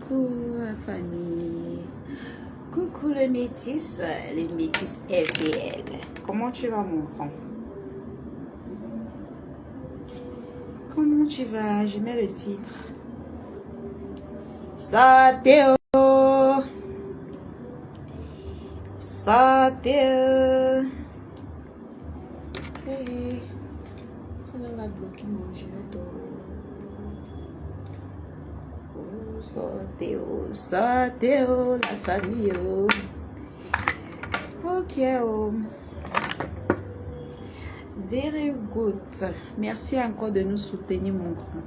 Coucou la famille. Coucou le métis FBL. Comment tu vas mon grand? Comment tu vas? Je mets le titre. Sateo. Sateo. Hey, ça va bloquer mon jeu. Sortez, la famille. Ok. Very good. Merci encore de nous soutenir, mon grand.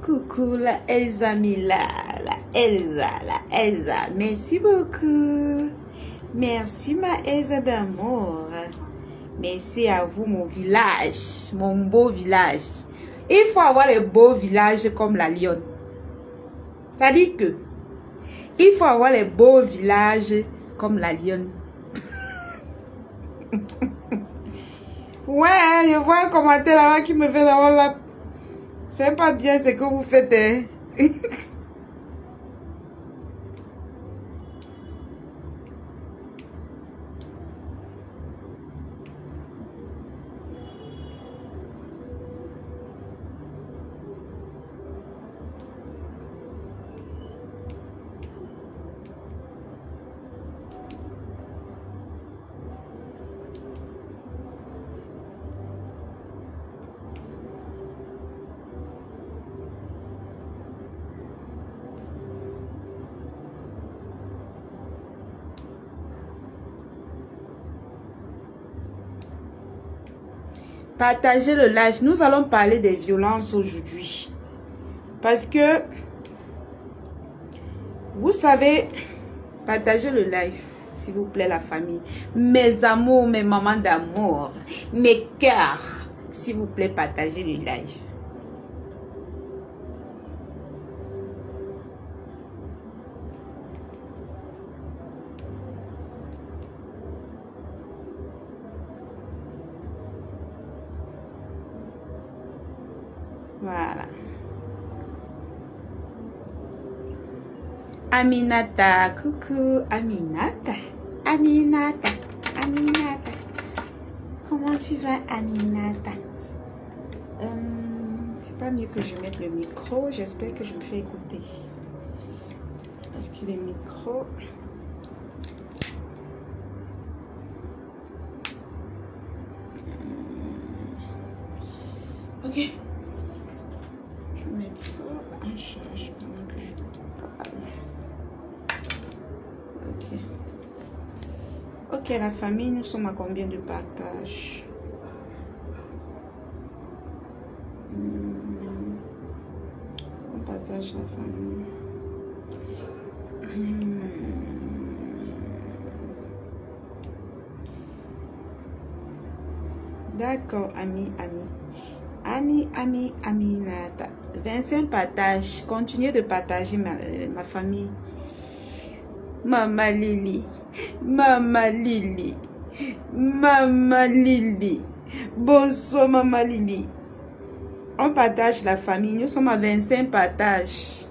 Coucou, la Elsa Mila. La Elsa. Merci beaucoup. Merci, ma Elsa d'amour. Merci à vous, mon village. Mon beau village. Il faut avoir les beaux villages comme la Lyon. C'est-à-dire que il faut avoir les beaux villages comme la Lyon. Ouais, je vois un commentaire là-bas qui me fait d'avoir la... C'est pas bien ce que vous faites. Hein? Partagez le live. Nous allons parler des violences aujourd'hui. Parce que, vous savez, partagez le live, s'il vous plaît, la famille. Mes amours, mes mamans d'amour, mes cœurs, s'il vous plaît, partagez le live. Voilà. Aminata, coucou Aminata. Aminata. Comment tu vas Aminata? C'est pas mieux que je mette le micro. J'espère que je me fais écouter. Parce que les micros... Ok. Mettre ça en charge pendant que je parle. Ok, la famille, nous sommes à combien de partages? On partage la famille. D'accord, Aminata. 25 partages. Continuez de partager ma famille. Maman Lily. Bonsoir, Maman Lily. On partage la famille. Nous sommes à 25 partages.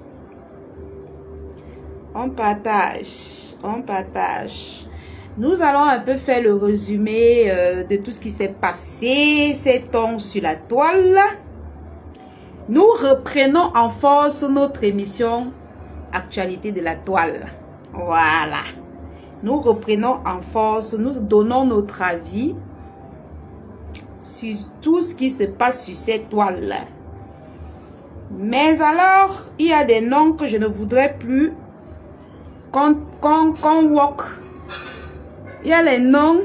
On partage. Nous allons un peu faire le résumé de tout ce qui s'est passé ces temps sur la toile. Nous reprenons en force notre émission Actualité de la toile. Voilà. Nous reprenons en force, nous donnons notre avis sur tout ce qui se passe sur cette toile. Mais alors, il y a des noms que je ne voudrais plus qu'on walk. Il y a les noms.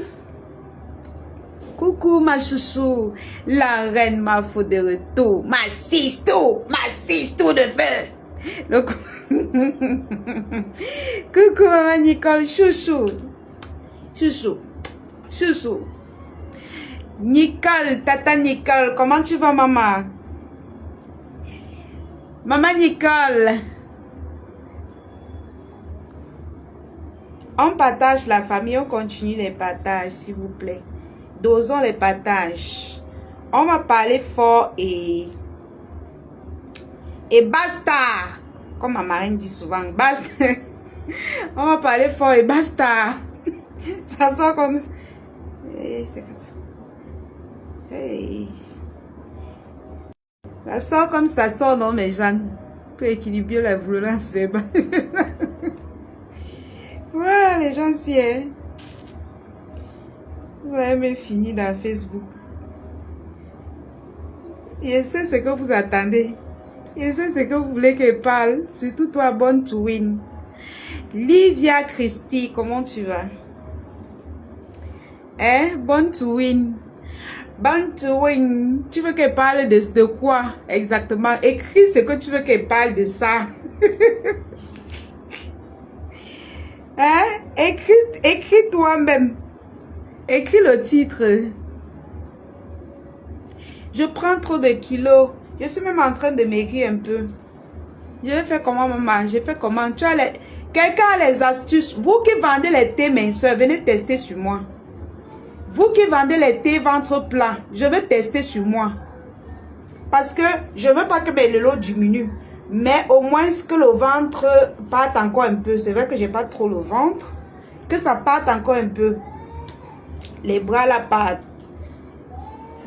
Coucou ma chouchou, la reine m'a fait de retour, ma sisto de feu. Donc, coucou maman Nicole, chouchou. Nicole, tata Nicole, comment tu vas maman? Maman Nicole. On partage la famille, on continue les partages s'il vous plaît. Dosons les partages. On va parler fort et basta. comme ma marraine dit souvent, basta. On va parler fort et basta. Ça sort comme... Hey, c'est comme ça. Hey. Ça sort comme ça sort, non, mes gens. Pour équilibrer la violence verbale. Ouais, les gens, si, hein. Vous avez même fini dans Facebook. Je sais ce que vous attendez. Je sais ce que vous voulez que je parle. Surtout toi, Born to Win. Livia Christie, comment tu vas? Hein? Born to Win. Born to Win. Tu veux que je parle de quoi exactement? Écris ce que tu veux que je parle de ça. Hein? Écris toi-même. Écris le titre. Je prends trop de kilos. Je suis même en train de maigrir un peu. Je vais faire comment, maman? Je fais comment? Tu as les... Quelqu'un a les astuces. Vous qui vendez les thés minceurs, venez tester sur moi. Vous qui vendez les thés ventre plat, je vais tester sur moi. Parce que je ne veux pas que mes lots diminuent. Mais au moins que le ventre parte encore un peu. C'est vrai que j'ai pas trop le ventre. Que ça parte encore un peu. Les bras là partent.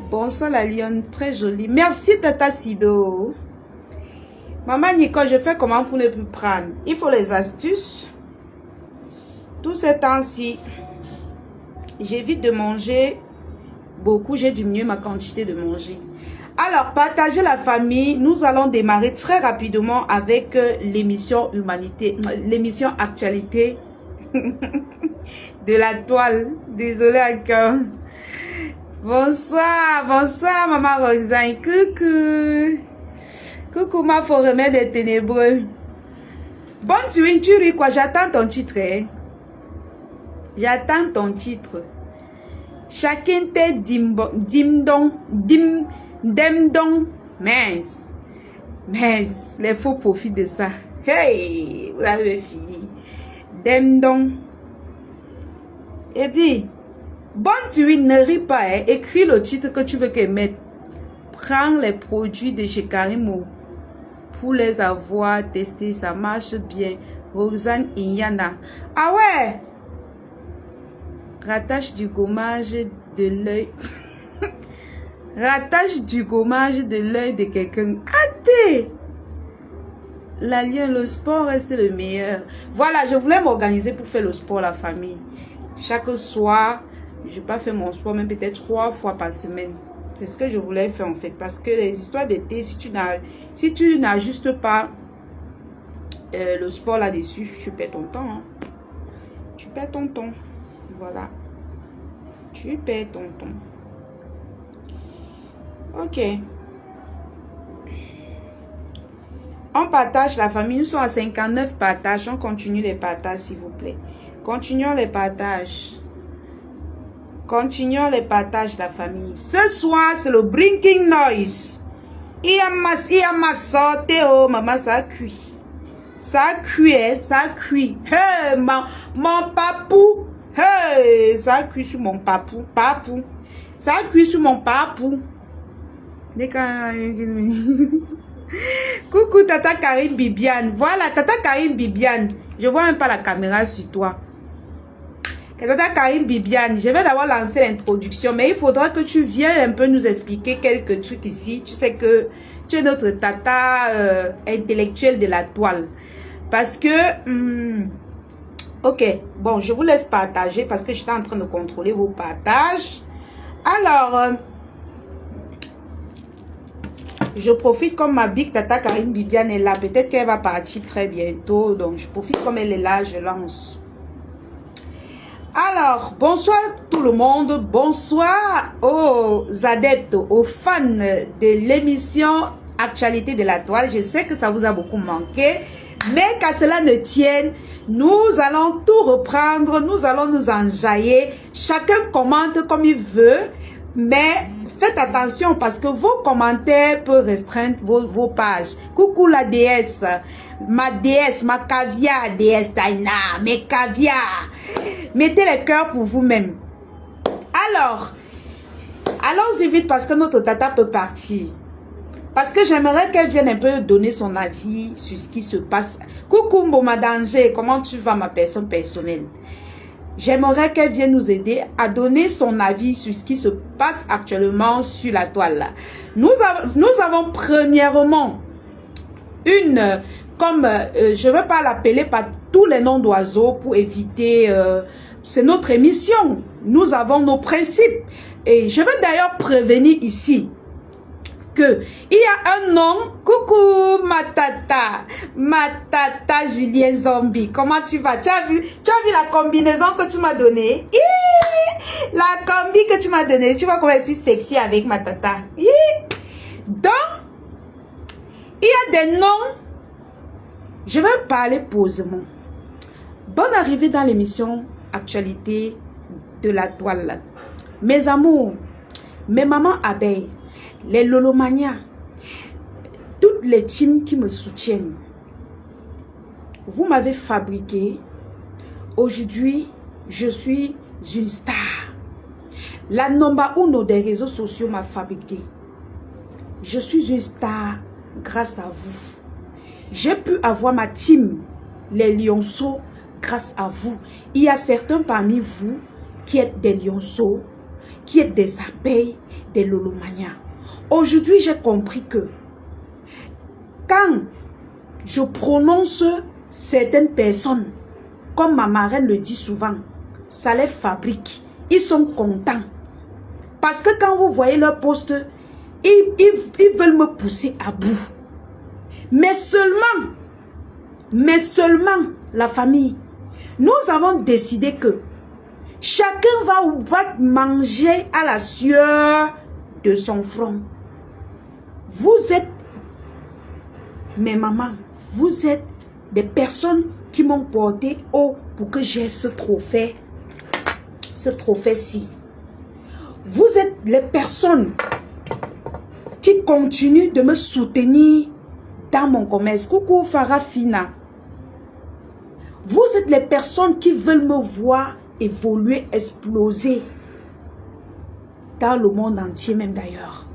Bonsoir la lionne, très jolie. Merci Tata Sido. Maman Nicole, je fais comment pour ne plus prendre? Il faut les astuces. Tous ces temps-ci, j'évite de manger beaucoup. J'ai diminué ma quantité de manger. Alors, partagez la famille. Nous allons démarrer très rapidement avec l'émission Humanité, l'émission Actualité de la toile. Désolée encore. Bonsoir, bonsoir maman Roxane. Coucou. Coucou ma forêt des ténébreux. Bonne tu ris quoi? J'attends ton titre. Hein? J'attends ton titre. Chacun te dimdon. Mince. Mince. Les faux profitent de ça. Hey, vous avez fini. Demdon. Et dit, bonne tu ne ris pas. Hein? Écris le titre que tu veux qu'elle mette. Prends les produits de chez Karimo. Pour les avoir testés, ça marche bien. Roxane Inyana. Ah ouais! Rattache du gommage de l'œil. Rattache du gommage de l'œil de quelqu'un. Attends! L'alien, le sport reste le meilleur. Voilà, je voulais m'organiser pour faire le sport, la famille. Chaque soir, je n'ai pas fait mon sport, même peut-être 3 fois par semaine. C'est ce que je voulais faire en fait. Parce que les histoires d'été, si tu n'ajustes pas le sport là-dessus, tu perds ton temps. Hein. Tu perds ton temps. Voilà. Tu perds ton temps. Ok. On partage la famille. Nous sommes à 59 partages. On continue les partages s'il vous plaît. Continuons les partages. Continuons les partages, la famille. Ce soir, c'est le brinking noise. Il y a ma sortie. Oh, maman, ça cuit. Ça cuit, ça cuit. Hey, mon papou. Hey, ça cuit sur mon papou. Papou. Ça cuit sur mon papou. Coucou, Tata Karine Bibiane. Voilà, Tata Karine Bibiane. Je vois même pas la caméra sur toi. Tata Karine Bibiane, je vais d'abord lancer l'introduction, mais il faudra que tu viennes un peu nous expliquer quelques trucs ici. Tu sais que tu es notre tata intellectuelle de la toile. Parce que, ok, bon, je vous laisse partager parce que j'étais en train de contrôler vos partages. Alors, je profite comme ma big tata Karine Bibiane est là. Peut-être qu'elle va partir très bientôt. Donc, je profite comme elle est là, je lance. Alors, bonsoir tout le monde, bonsoir aux adeptes, aux fans de l'émission Actualité de la toile. Je sais que ça vous a beaucoup manqué, mais qu'à cela ne tienne, nous allons tout reprendre, nous allons nous enjailler. Chacun commente comme il veut, mais faites attention parce que vos commentaires peuvent restreindre vos pages. Coucou la déesse, ma caviar, déesse Taina, mes caviar. Mettez les cœurs pour vous-même. Alors, allons-y vite parce que notre tata peut partir. Parce que j'aimerais qu'elle vienne un peu donner son avis sur ce qui se passe. Coucou Mboma Danger, comment tu vas ma personne personnelle? J'aimerais qu'elle vienne nous aider à donner son avis sur ce qui se passe actuellement sur la toile. Nous avons premièrement une, comme je ne veux pas l'appeler par tous les noms d'oiseaux pour éviter, c'est notre émission. Nous avons nos principes. Et je veux d'ailleurs prévenir ici que il y a un nom, coucou ma tata Julien Zombie, comment tu vas? Tu as vu la combinaison que tu m'as donnée? La combi que tu m'as donnée, tu vois comment je suis sexy avec ma tata. Donc, il y a des noms, je vais parler posément. Bonne arrivée dans l'émission Actualité de la toile. Mes amours, mes mamans abeilles, les Lolomania, toutes les teams qui me soutiennent. Vous m'avez fabriqué. Aujourd'hui, je suis une star. La number uno des réseaux sociaux m'a fabriqué. Je suis une star grâce à vous. J'ai pu avoir ma team, les lionceaux, grâce à vous. Il y a certains parmi vous qui êtes des lionceaux, qui êtes des abeilles, des Lolomania. Aujourd'hui, j'ai compris que quand je prononce certaines personnes, comme ma marraine le dit souvent, ça les fabrique. Ils sont contents. Parce que quand vous voyez leur poste, ils veulent me pousser à bout. Mais seulement, la famille, nous avons décidé que chacun va manger à la sueur de son front. Vous êtes mes mamans, vous êtes des personnes qui m'ont porté haut pour que j'ai ce trophée-ci. Vous êtes les personnes qui continuent de me soutenir dans mon commerce. Coucou Farafina. Vous êtes les personnes qui veulent me voir évoluer, exploser dans le monde entier même d'ailleurs.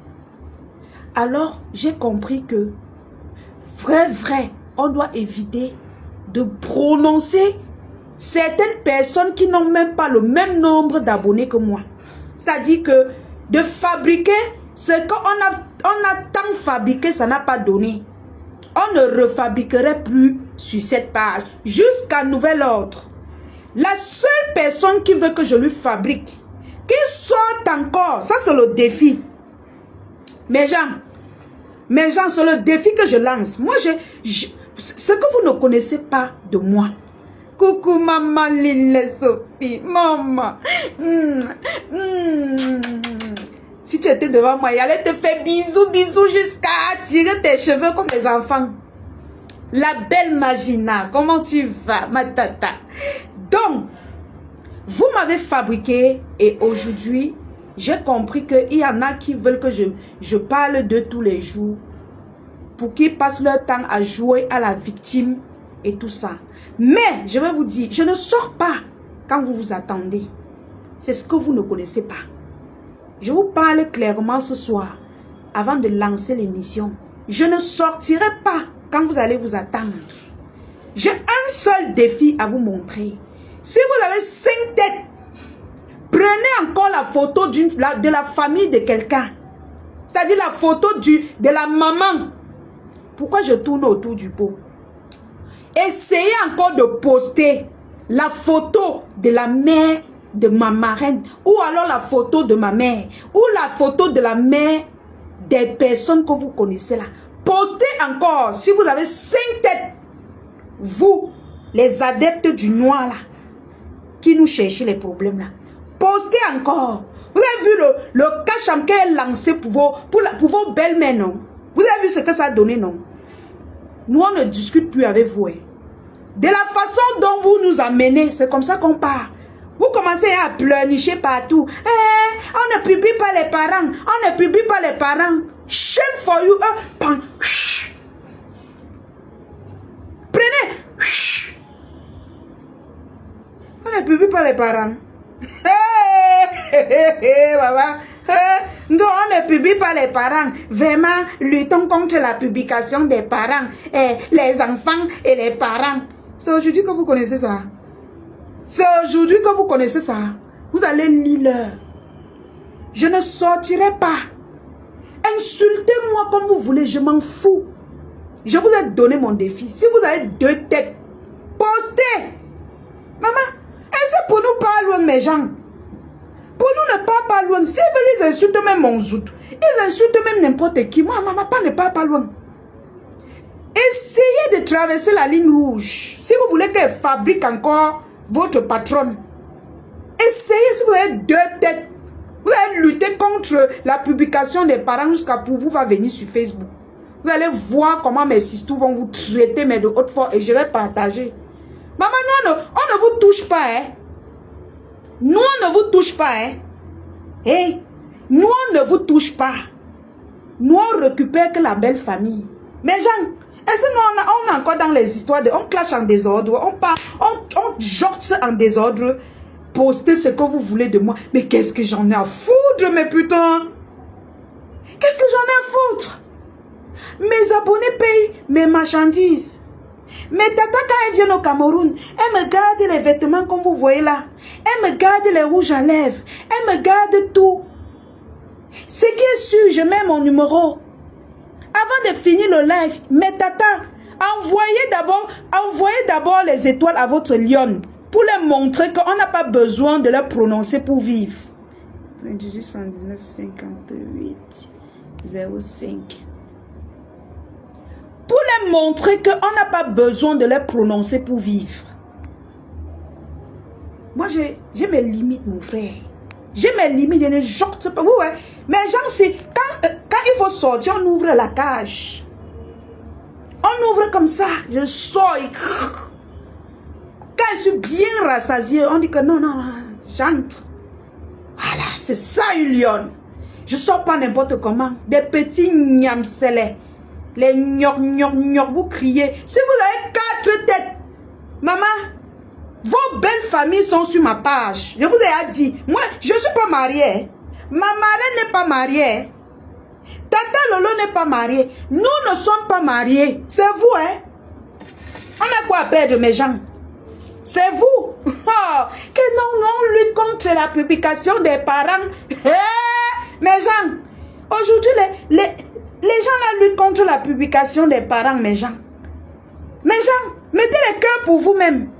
Alors, j'ai compris que vrai, on doit éviter de prononcer certaines personnes qui n'ont même pas le même nombre d'abonnés que moi. C'est-à-dire que de fabriquer ce qu'on a tant fabriqué, ça n'a pas donné. On ne refabriquerait plus sur cette page jusqu'à nouvel ordre. La seule personne qui veut que je lui fabrique, qui sorte encore, ça c'est le défi. Mes gens, c'est le défi que je lance. Moi, ce que vous ne connaissez pas de moi. Coucou maman Lille Sophie, maman. Si tu étais devant moi, il allait te faire bisous jusqu'à tirer tes cheveux comme les enfants. La belle Magina, comment tu vas, ma tata? Donc, vous m'avez fabriqué et aujourd'hui, j'ai compris qu'il y en a qui veulent que je parle de tous les jours pour qu'ils passent leur temps à jouer à la victime et tout ça. Mais, je vais vous dire, je ne sors pas quand vous vous attendez. C'est ce que vous ne connaissez pas. Je vous parle clairement ce soir, avant de lancer l'émission. Je ne sortirai pas quand vous allez vous attendre. J'ai un seul défi à vous montrer. Si vous avez 5 têtes, prenez encore la photo de la famille de quelqu'un. C'est-à-dire la photo de la maman. Pourquoi je tourne autour du pot? Essayez encore de poster la photo de la mère de ma marraine. Ou alors la photo de ma mère. Ou la photo de la mère des personnes que vous connaissez là. Postez encore. Si vous avez 5 têtes. Vous, les adeptes du noir là. Qui nous cherchez les problèmes là. Postez encore. Vous avez vu le cacham qu'elle a lancé pour vos belles-mères, non? Vous avez vu ce que ça a donné, non? Nous, on ne discute plus avec vous. Hein. De la façon dont vous nous amenez, c'est comme ça qu'on part. Vous commencez à pleurnicher partout. On ne publie pas les parents. On ne publie pas les parents. Shame for you. Prenez. On ne publie pas les parents. Donc, on ne publie pas les parents. Vraiment, luttons contre la publication des parents, et les enfants et les parents. C'est aujourd'hui que vous connaissez ça. C'est aujourd'hui que vous connaissez ça. Vous allez lire. Je ne sortirai pas. Insultez-moi comme vous voulez, je m'en fous. Je vous ai donné mon défi. Si vous avez 2 têtes, postez. Maman, c'est pour nous pas loin, mes gens. Pour nous ne pas loin. Si ils insultent même mon zout, ils insultent même n'importe qui. Moi, maman, ne pas loin. Essayez de traverser la ligne rouge. Si vous voulez qu'elle fabrique encore votre patronne, essayez. Si vous avez 2 têtes, vous allez lutter contre la publication des parents jusqu'à pour vous va venir sur Facebook. Vous allez voir comment mes sisters vont vous traiter, mais de haute force, et je vais partager. Maman, on ne vous touche pas, hein. Nous, on ne vous touche pas, hein. Hey, nous, on ne vous touche pas. Nous, on récupère que la belle famille. Mais Jean, est-ce que nous, on est encore dans les histoires de... On clash en désordre, on jotte en désordre. Postez ce que vous voulez de moi. Mais qu'est-ce que j'en ai à foutre, mes putains? Qu'est-ce que j'en ai à foutre? Mes abonnés payent mes marchandises. Mes tatas, quand elles viennent au Cameroun, elles me gardent les vêtements comme vous voyez là. Elles me gardent les rouges à lèvres. Elles me gardent tout. Ce qui est sûr, je mets mon numéro. Avant de finir le live, mes tatas, envoyez d'abord les étoiles à votre lion pour leur montrer qu'on n'a pas besoin de leur prononcer pour vivre. 28 119 58 05. Pour leur montrer qu'on n'a pas besoin de leur prononcer pour vivre. Moi, j'ai mes limites, mon frère. J'ai mes limites, je ne joute pas. Ouais. Mais genre, c'est quand il faut sortir, on ouvre la cage. On ouvre comme ça, je sors. Quand je suis bien rassasiée, on dit que non, j'entre. Voilà, c'est ça une lionne. Je ne sors pas n'importe comment. Des petits nyamselés. Les gnoc, vous criez. Si vous avez 4 têtes, maman, vos belles familles sont sur ma page. Je vous ai dit, moi, je ne suis pas mariée. Ma marraine n'est pas mariée. Tata Lolo n'est pas mariée. Nous ne sommes pas mariés. C'est vous, hein? On a quoi à perdre, mes gens? C'est vous. Oh, que non, on lutte contre la publication des parents. Hey, mes gens, aujourd'hui, les gens là luttent contre la publication des parents, mes gens. Mes gens, mettez les cœurs pour vous-même.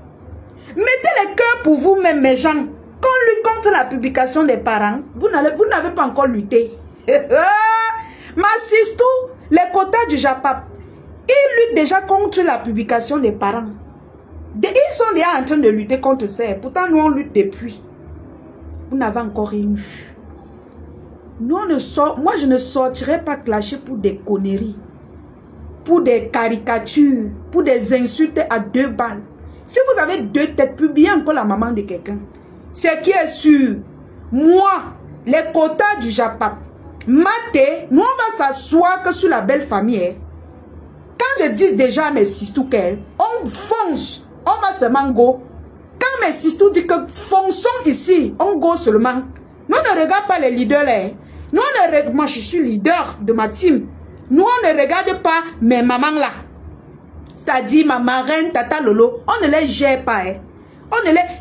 Mettez les cœurs pour vous-même, mes gens. Quand on lutte contre la publication des parents, vous n'avez pas encore lutté. Ma sister, les quotas du Japap, ils luttent déjà contre la publication des parents. Ils sont déjà en train de lutter contre ça. Pourtant, nous, on lutte depuis. Vous n'avez encore rien vu. Moi, je ne sortirai pas clasher pour des conneries, pour des caricatures, pour des insultes à 2 balles. Si vous avez 2 têtes, publiez encore la maman de quelqu'un. Ce qui est sûr, moi, les quotas du Japap, maté, nous, on va s'asseoir que sur la belle famille. Hein. Quand je dis déjà à mes sisters on fonce, on va seulement go. Quand mes sisters disent que fonçons ici, on go seulement. Nous ne regardons pas les leaders là. Nous, moi, je suis leader de ma team. Nous, on ne regarde pas mes mamans là. C'est-à-dire ma marraine, Tata Lolo. On ne les gère pas. Hein.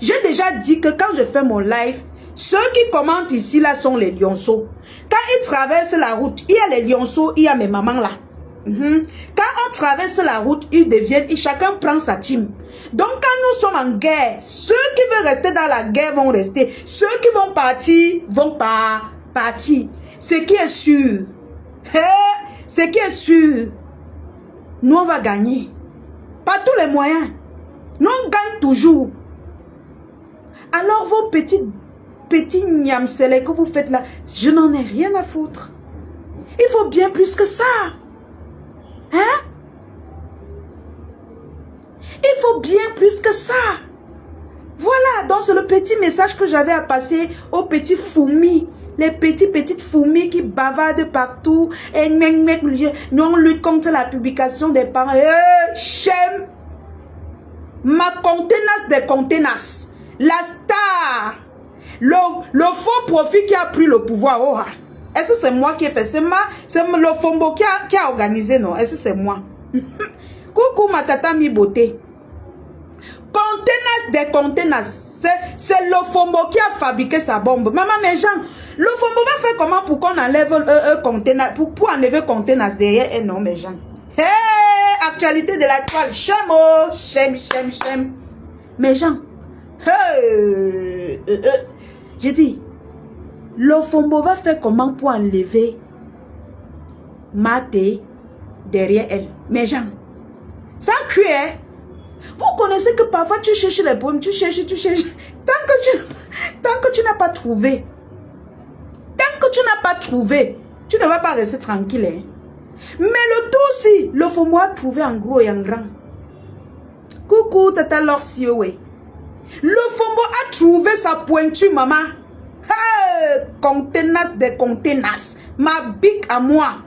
J'ai déjà dit que quand je fais mon live, ceux qui commentent ici là sont les lionceaux. Quand ils traversent la route, il y a les lionceaux, il y a mes mamans là. Quand on traverse la route, ils deviennent, chacun prend sa team. Donc quand nous sommes en guerre, ceux qui veulent rester dans la guerre vont rester. Ceux qui vont partir, vont pas partir. Ce qui est sûr, ce qui est sûr, nous on va gagner. Par tous les moyens. Nous on gagne toujours. Alors vos petits niamselés que vous faites là, je n'en ai rien à foutre. Il faut bien plus que ça. Hein? Il faut bien plus que ça. Voilà, donc c'est le petit message que j'avais à passer aux petits fourmis. Les petites fourmis qui bavardent partout. Et nous on lutte contre la publication des parents. J'aime ma contenace des contenaces. La star. Le faux profit qui a pris le pouvoir. Oh, Est-ce que c'est moi qui ai fait? C'est le Fombo qui a organisé, non? Est-ce que c'est moi? Coucou ma tata mi beauté. Contenance des contenances. C'est le Fombo qui a fabriqué sa bombe. Maman, mes gens, le Fombo va faire comment pour qu'on enlève contenance, pour enlever contenance derrière? Et non, mes gens. Hey, actualité de la toile. Chem. Mes gens. Hey, j'ai dit, le Fombo va faire comment pour enlever Maté derrière elle? Mes gens. Ça cuit, hein? Vous connaissez que parfois tu cherches les problèmes, tu cherches. Tant que tu n'as pas trouvé, tu ne vas pas rester tranquille. Hein? Mais le tout aussi, le Fombo a trouvé en gros et en grand. Coucou, tata Lorsio, ouais. Le Fombo a trouvé sa pointure, maman. Hey, contenance des contenances. Ma bique à moi.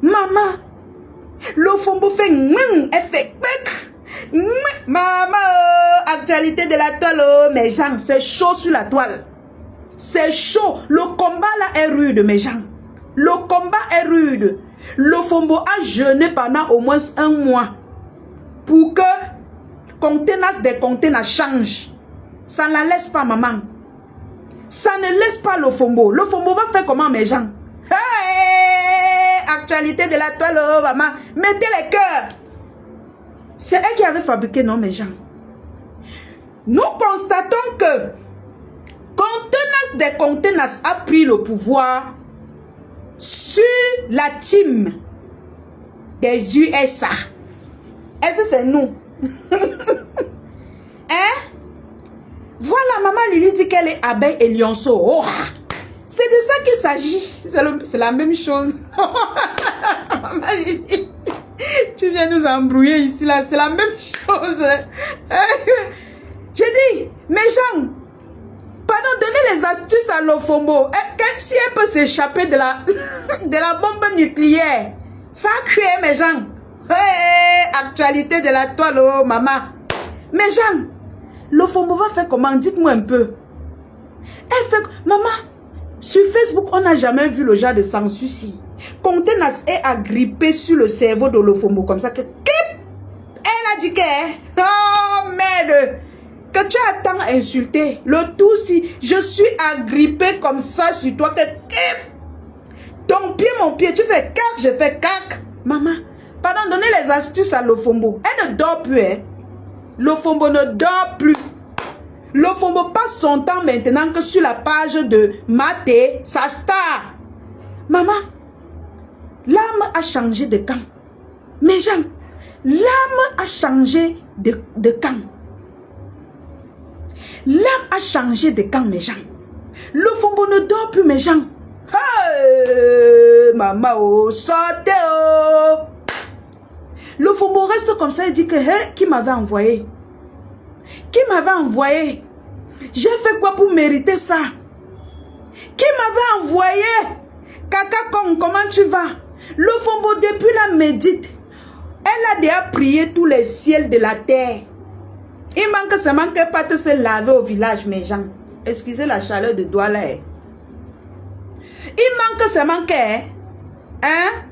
Maman. Le Fombo fait elle fait maman, actualité de la toile, oh, mes gens, c'est chaud sur la toile. C'est chaud. Le combat là est rude, mes gens. Le combat est rude. Le Fombo a jeûné pendant au moins 1 mois pour que contenance des contenances change. Ça ne la laisse pas, maman. Ça ne laisse pas le Fombo. Le Fombo va faire comment, mes gens? Hey, actualité de la toile, oh, maman. Mettez les cœurs. C'est elle qui avait fabriqué, non, mes gens. Nous constatons que contenance des contenances a pris le pouvoir sur la team des USA. Est-ce que c'est nous? Hein? Voilà, maman Lily dit qu'elle est abeille et lionceau. Oh, c'est de ça qu'il s'agit. C'est la même chose. Maman Lily, tu viens nous embrouiller ici, là. C'est la même chose. J'ai dit, mes gens, pardon, donnez les astuces à le Fombo. Si elle peut s'échapper de la bombe nucléaire, ça a cuit, mes gens. Hey, actualité de la toile, oh, maman. Mes gens, le Fombo va faire comment? Dites-moi un peu. Elle fait, maman, sur Facebook, on n'a jamais vu le genre de sans-souci. Contenance est agrippé sur le cerveau de le Fombo comme ça que... Elle a dit que... Oh, merde! Que tu as tant insulté. Le tout si je suis agrippé comme ça sur toi que... Ton pied, mon pied, tu fais cac, je fais cac. Maman, pardon, donnez les astuces à le Fombo. Elle ne dort plus, hein. Le Fombo ne dort plus. Le Fombo passe son temps maintenant que sur la page de Maté, sa star. Maman, l'âme a changé de camp. Mes gens, l'âme a changé de camp. L'âme a changé de camp, mes gens. Le Fombo ne dort plus, mes gens. Hey, maman, oh, sortez, oh. Le Fombo reste comme ça et dit que, hey, qui m'avait envoyé? Qui m'avait envoyé? J'ai fait quoi pour mériter ça? Qui m'avait envoyé? Kaka Kong, comment tu vas? Le Fombo, depuis la médite, elle a déjà prié tous les ciels de la terre. Il manque seulement qu'elle parte se laver au village, mes gens. Excusez la chaleur de doigt là. Il manque seulement qu'elle... Hein?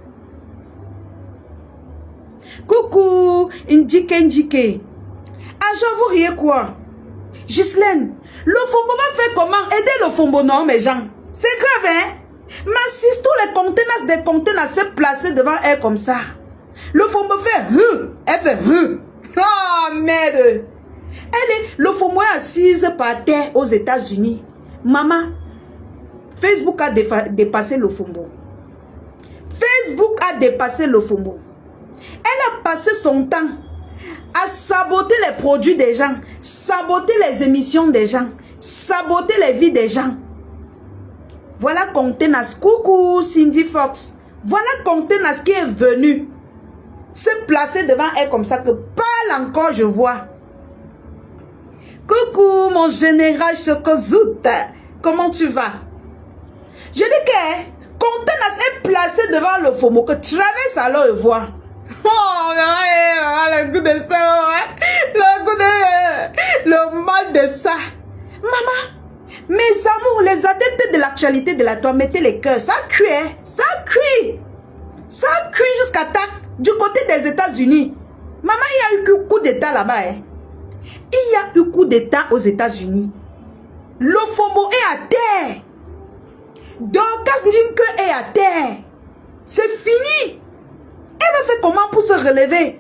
Coucou, Ndike. Ah, je vous riez quoi? Ghislaine, le Fombo va faire comment? Aider le Fombo, non, mes gens? C'est grave, hein? Mais si tous les contenances des contenances se placent devant elle comme ça, le Fombo fait elle fait oh merde. Le Fombo est assise par terre aux États-Unis. Maman, Facebook a dépassé le Fombo. Facebook a dépassé le Fombo. Elle a passé son temps à saboter les produits des gens, saboter les émissions des gens, saboter les vies des gens. Voilà Contenas. Coucou Cindy Fox. Voilà Contenas qui est venu se placer devant elle comme ça que parle encore, je vois. Coucou mon général Chocozout. Comment tu vas? Je dis que Contenas est placé devant le Fombo que traverse alors et voit. Oh, le goût de ça, le goût de... le mal de ça. Maman, mes amours nous, les adeptes de l'actualité de la toi, mettez les cœurs. Ça cuit, hein? Ça cuit. Ça cuit jusqu'à ta... Du côté des États-Unis. Maman, il y a eu coup d'État là-bas. Hein? Il y a eu coup d'État aux États-Unis. Lofombo est à terre. Dorcas Ndinke est à terre. C'est fini. Elle va faire comment pour se relever?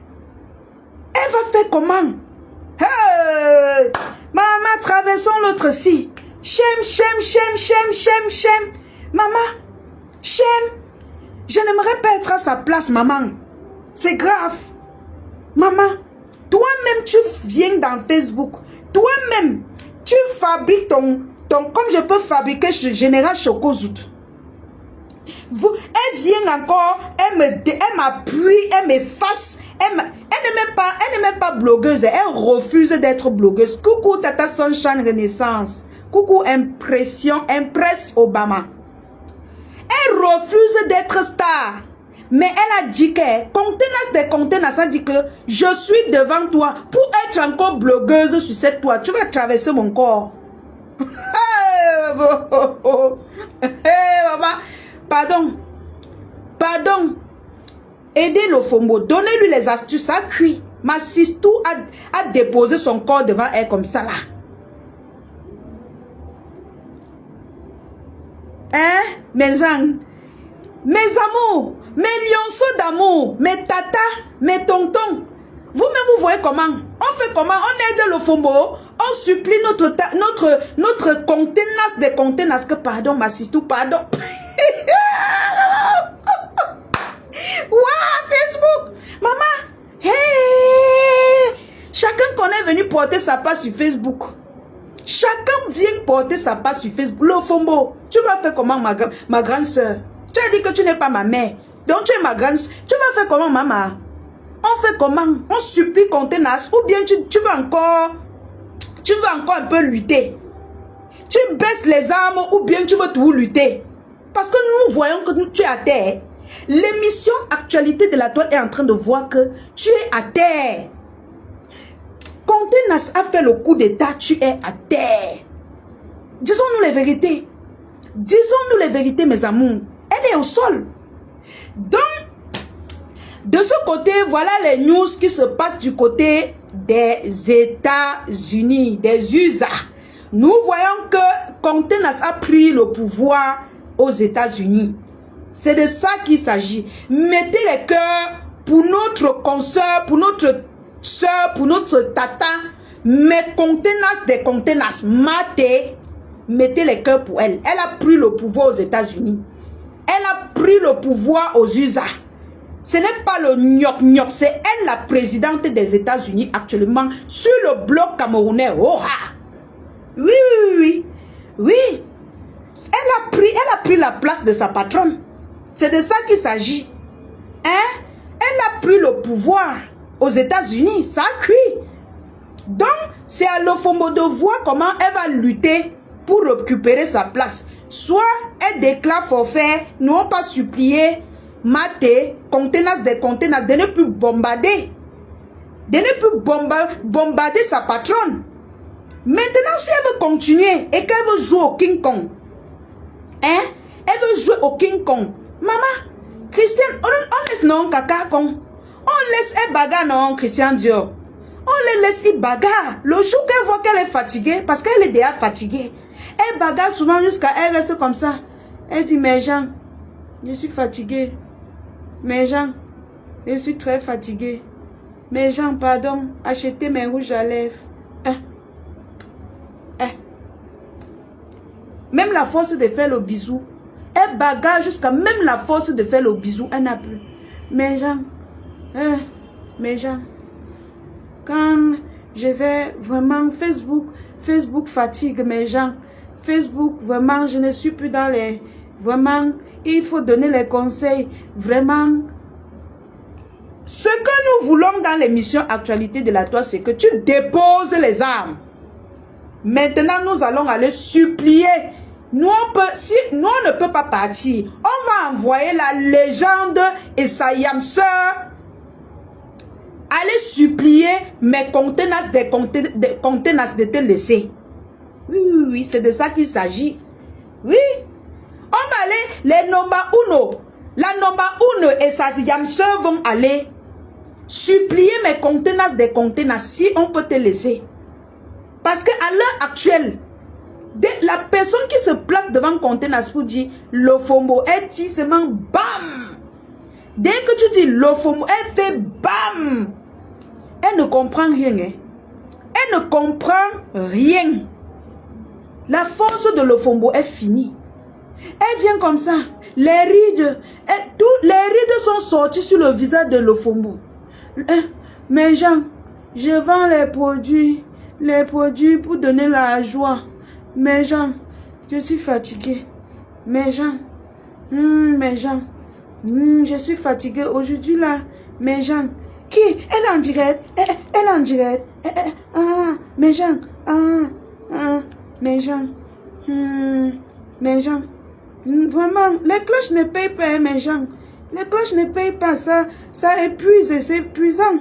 Elle va faire comment? Hey! Maman, traversons l'autre ci. Chem. Maman, Chem. Je n'aimerais pas être à sa place, maman. C'est grave. Maman, toi-même, tu viens dans Facebook. Toi-même, tu fabriques ton... Comme je peux fabriquer Général Chocozout. Elle vient encore, elle m'appuie, elle m'efface. Elle n'est même pas blogueuse. Elle refuse d'être blogueuse. Coucou Tata Sunshine Renaissance. Coucou Impress Obama. Elle refuse d'être star. Mais elle a dit que, contenance a dit que je suis devant toi. Pour être encore blogueuse sur cette toile, tu vas traverser mon corps. Maman, pardon. Aidez Lofombo, donnez-lui les astuces, ça cuit. Ma Sistou a déposé son corps devant elle comme ça là. Hein, mes gens, mes amours, mes lionceaux d'amour, mes tatas, mes tontons. Vous-même, vous voyez comment? On fait comment? On aide Lofombo, on supplie notre contenance des contenances. Que pardon, ma Sistou, pardon. Waouh, Facebook. Maman, hey. Chacun qu'on est venu porter sa part sur Facebook. Chacun vient porter sa part sur Facebook. Lofombo, tu vas faire comment, ma grande soeur? Tu as dit que tu n'es pas ma mère. Donc tu es ma grande soeur. Tu vas faire comment, maman? On fait comment? On supplie qu'on tenace. Ou bien tu veux encore un peu lutter. Tu baisses les armes ou bien tu veux tout lutter. Parce que nous voyons que tu es à terre. L'émission Actualité de la toile est en train de voir que tu es à terre. Contenas a fait le coup d'état, tu es à terre. Disons-nous les vérités. Disons-nous les vérités, mes amours. Elle est au sol. Donc, de ce côté, voilà les news qui se passent du côté des États-Unis, des USA. Nous voyons que Contenas a pris le pouvoir aux États-Unis. C'est de ça qu'il s'agit. Mettez les cœurs pour notre consoeur, pour notre soeur, pour notre tata. Mais Contenas des Contenas, mettez les cœurs pour elle. Elle a pris le pouvoir aux États-Unis. Elle a pris le pouvoir aux USA. Ce n'est pas le gnoc-gnoc, c'est elle la présidente des États-Unis actuellement sur le bloc camerounais. Oh, oui. Elle a pris la place de sa patronne. C'est de ça qu'il s'agit. Hein? Elle a pris le pouvoir aux États-Unis. Ça a cuit. Donc, c'est à Lofombo de voir comment elle va lutter pour récupérer sa place. Soit elle déclare forfait, nous n'avons pas supplié, maté, contenance des contenances, de ne plus bombarder. De ne plus bombarder sa patronne. Maintenant, si elle veut continuer et qu'elle veut jouer au King Kong, hein? Elle veut jouer au King Kong. Maman, Christiane, on laisse non caca con. On laisse elle bagarre non, Christian Dior. On les laisse y bagarre. Le jour qu'elle voit qu'elle est fatiguée, parce qu'elle est déjà fatiguée, elle bagarre souvent jusqu'à elle reste comme ça. Elle dit, mes gens, je suis fatiguée. Mes gens, je suis très fatiguée. Mes gens, pardon, achetez mes rouges à lèvres. Même la force de faire le bisou. Elle bagarre jusqu'à même la force de faire le bisou. Elle n'a plus. Mes gens, quand je vais vraiment Facebook fatigue mes gens. Facebook, vraiment, je ne suis plus dans les... Vraiment, il faut donner les conseils. Vraiment. Ce que nous voulons dans l'émission Actualité de la Toile, c'est que tu déposes les armes. Maintenant, nous allons aller supplier. Nous, on ne peut pas partir. On va envoyer la légende et sa yam sœur aller supplier mes contenances de te laisser. Oui, c'est de ça qu'il s'agit. Oui. On va aller, les Nomba Uno. La Nomba Uno et Sassy Yamseur vont aller supplier mes contenants des contenants si on peut te laisser. Parce qu'à l'heure actuelle, la personne qui se place devant contenant pour dire Lofombo, elle dit seulement bam. Dès que tu dis Lofombo, elle fait bam. Elle ne comprend rien. Hein. Elle ne comprend rien. La force de Lofombo est finie. Elle vient comme ça. Les rides, les rides sont sorties sur le visage de Lofombo. Mes gens, je vends les produits pour donner la joie. Mes gens, je suis fatiguée. Mes gens, je suis fatiguée aujourd'hui là. Mes gens, qui? Elle est en direct. Elle est en direct. Mes gens, mes gens, mes gens. Vraiment, les cloches ne payent pas, mes gens. Les cloches ne payent pas, ça épuise, c'est épuisant.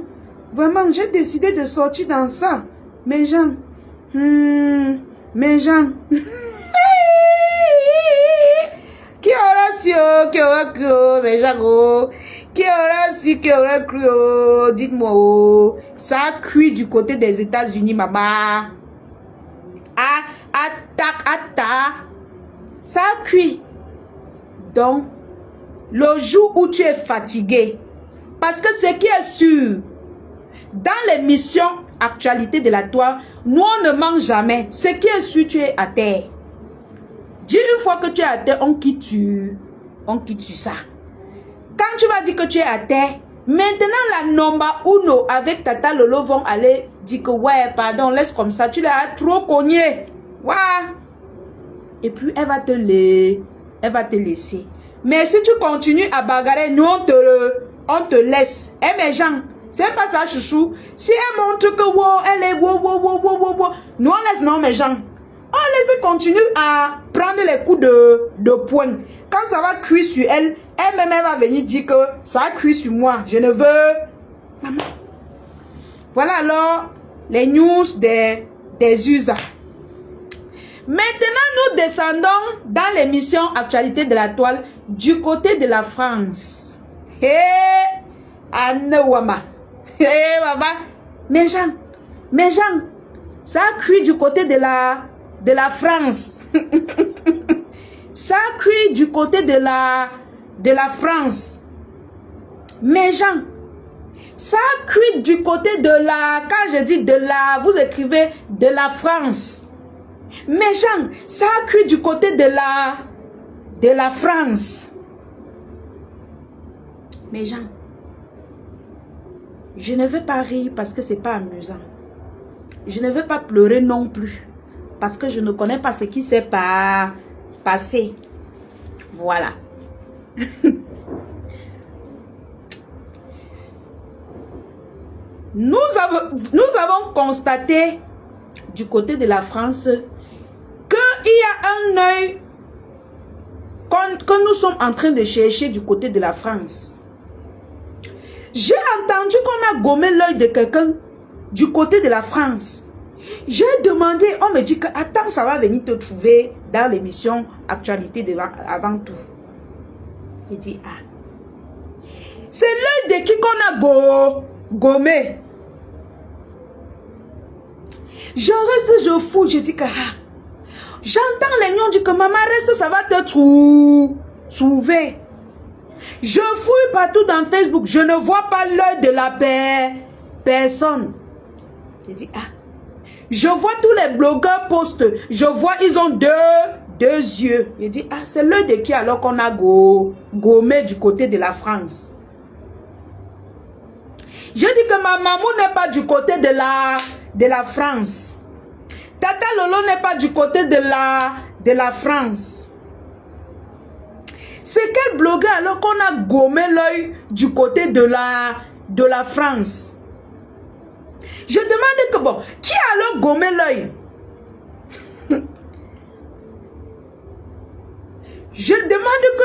Vraiment, j'ai décidé de sortir dans ça. Mes gens, mes gens. Qui aura su, qui aura cru, mes gens, qui aura su, qui aura cru, dites-moi, oh. Ça a cuit du côté des États-Unis, maman. Ça a cuit. Donc, le jour où tu es fatigué, parce que ce qui est sûr, dans l'émission Actualité de la Toile, nous on ne mange jamais. Ce qui est sûr, tu es à terre. Dis une fois que tu es à terre, on quitte ça. Quand tu vas dire que tu es à terre, maintenant la Nomba Uno avec Tata Lolo vont aller dire que ouais, pardon, laisse comme ça, tu l'as trop cogné. Ouais. Et puis elle va te laisser. Mais si tu continues à bagarrer, nous on te laisse. Eh mes gens, c'est pas ça chouchou. Si elle montre que wow, elle est wow, nous on laisse, non mes gens. On laisse continuer à prendre les coups de poing. Quand ça va cuire sur elle, elle-même elle va venir dire que ça a cuit sur moi. Je ne veux. Maman. Voilà alors les news des USA. Maintenant, nous descendons dans l'émission Actualité de la Toile du côté de la France. Hé, Anouama. Hé, Baba. Mes gens, ça a cuit du côté de la France. Ça a cuit du côté de la France. Mes gens, ça a cuit du côté de quand je dis de vous écrivez de la France. Mes gens, ça a cuit du côté de la France. Mes gens, je ne veux pas rire parce que c'est pas amusant. Je ne veux pas pleurer non plus parce que je ne connais pas ce qui s'est passé. Voilà. Nous avons constaté du côté de la France qu'il y a un œil que nous sommes en train de chercher du côté de la France. J'ai entendu qu'on a gommé l'œil de quelqu'un du côté de la France. J'ai demandé, on me dit que attends, ça va venir te trouver dans l'émission Actualité avant tout. Il dit, c'est l'œil de qui qu'on a gommé. Je reste, je fous, je dis que j'entends les gens dire que maman reste, ça va te trouver. Je fouille partout dans Facebook, je ne vois pas l'œil de la personne. Je dis je vois tous les blogueurs postent, je vois ils ont deux yeux. Je dis c'est l'œil de qui alors qu'on a gommé du côté de la France. Je dis que ma maman n'est pas du côté de la France. Tata Lolo n'est pas du côté de la France. C'est quel blogueur alors qu'on a gommé l'œil du côté de la France? Je demande que bon, qui a alors gommé l'œil? Je demande que...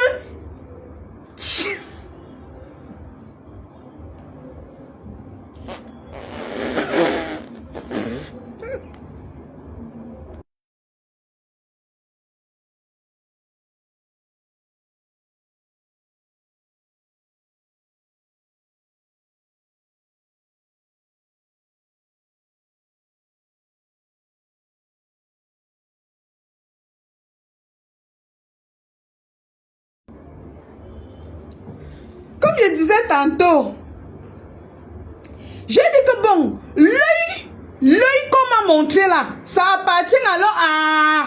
comme je disais tantôt, j'ai dit que bon, l'œil qu'on m'a montré là, ça appartient alors à...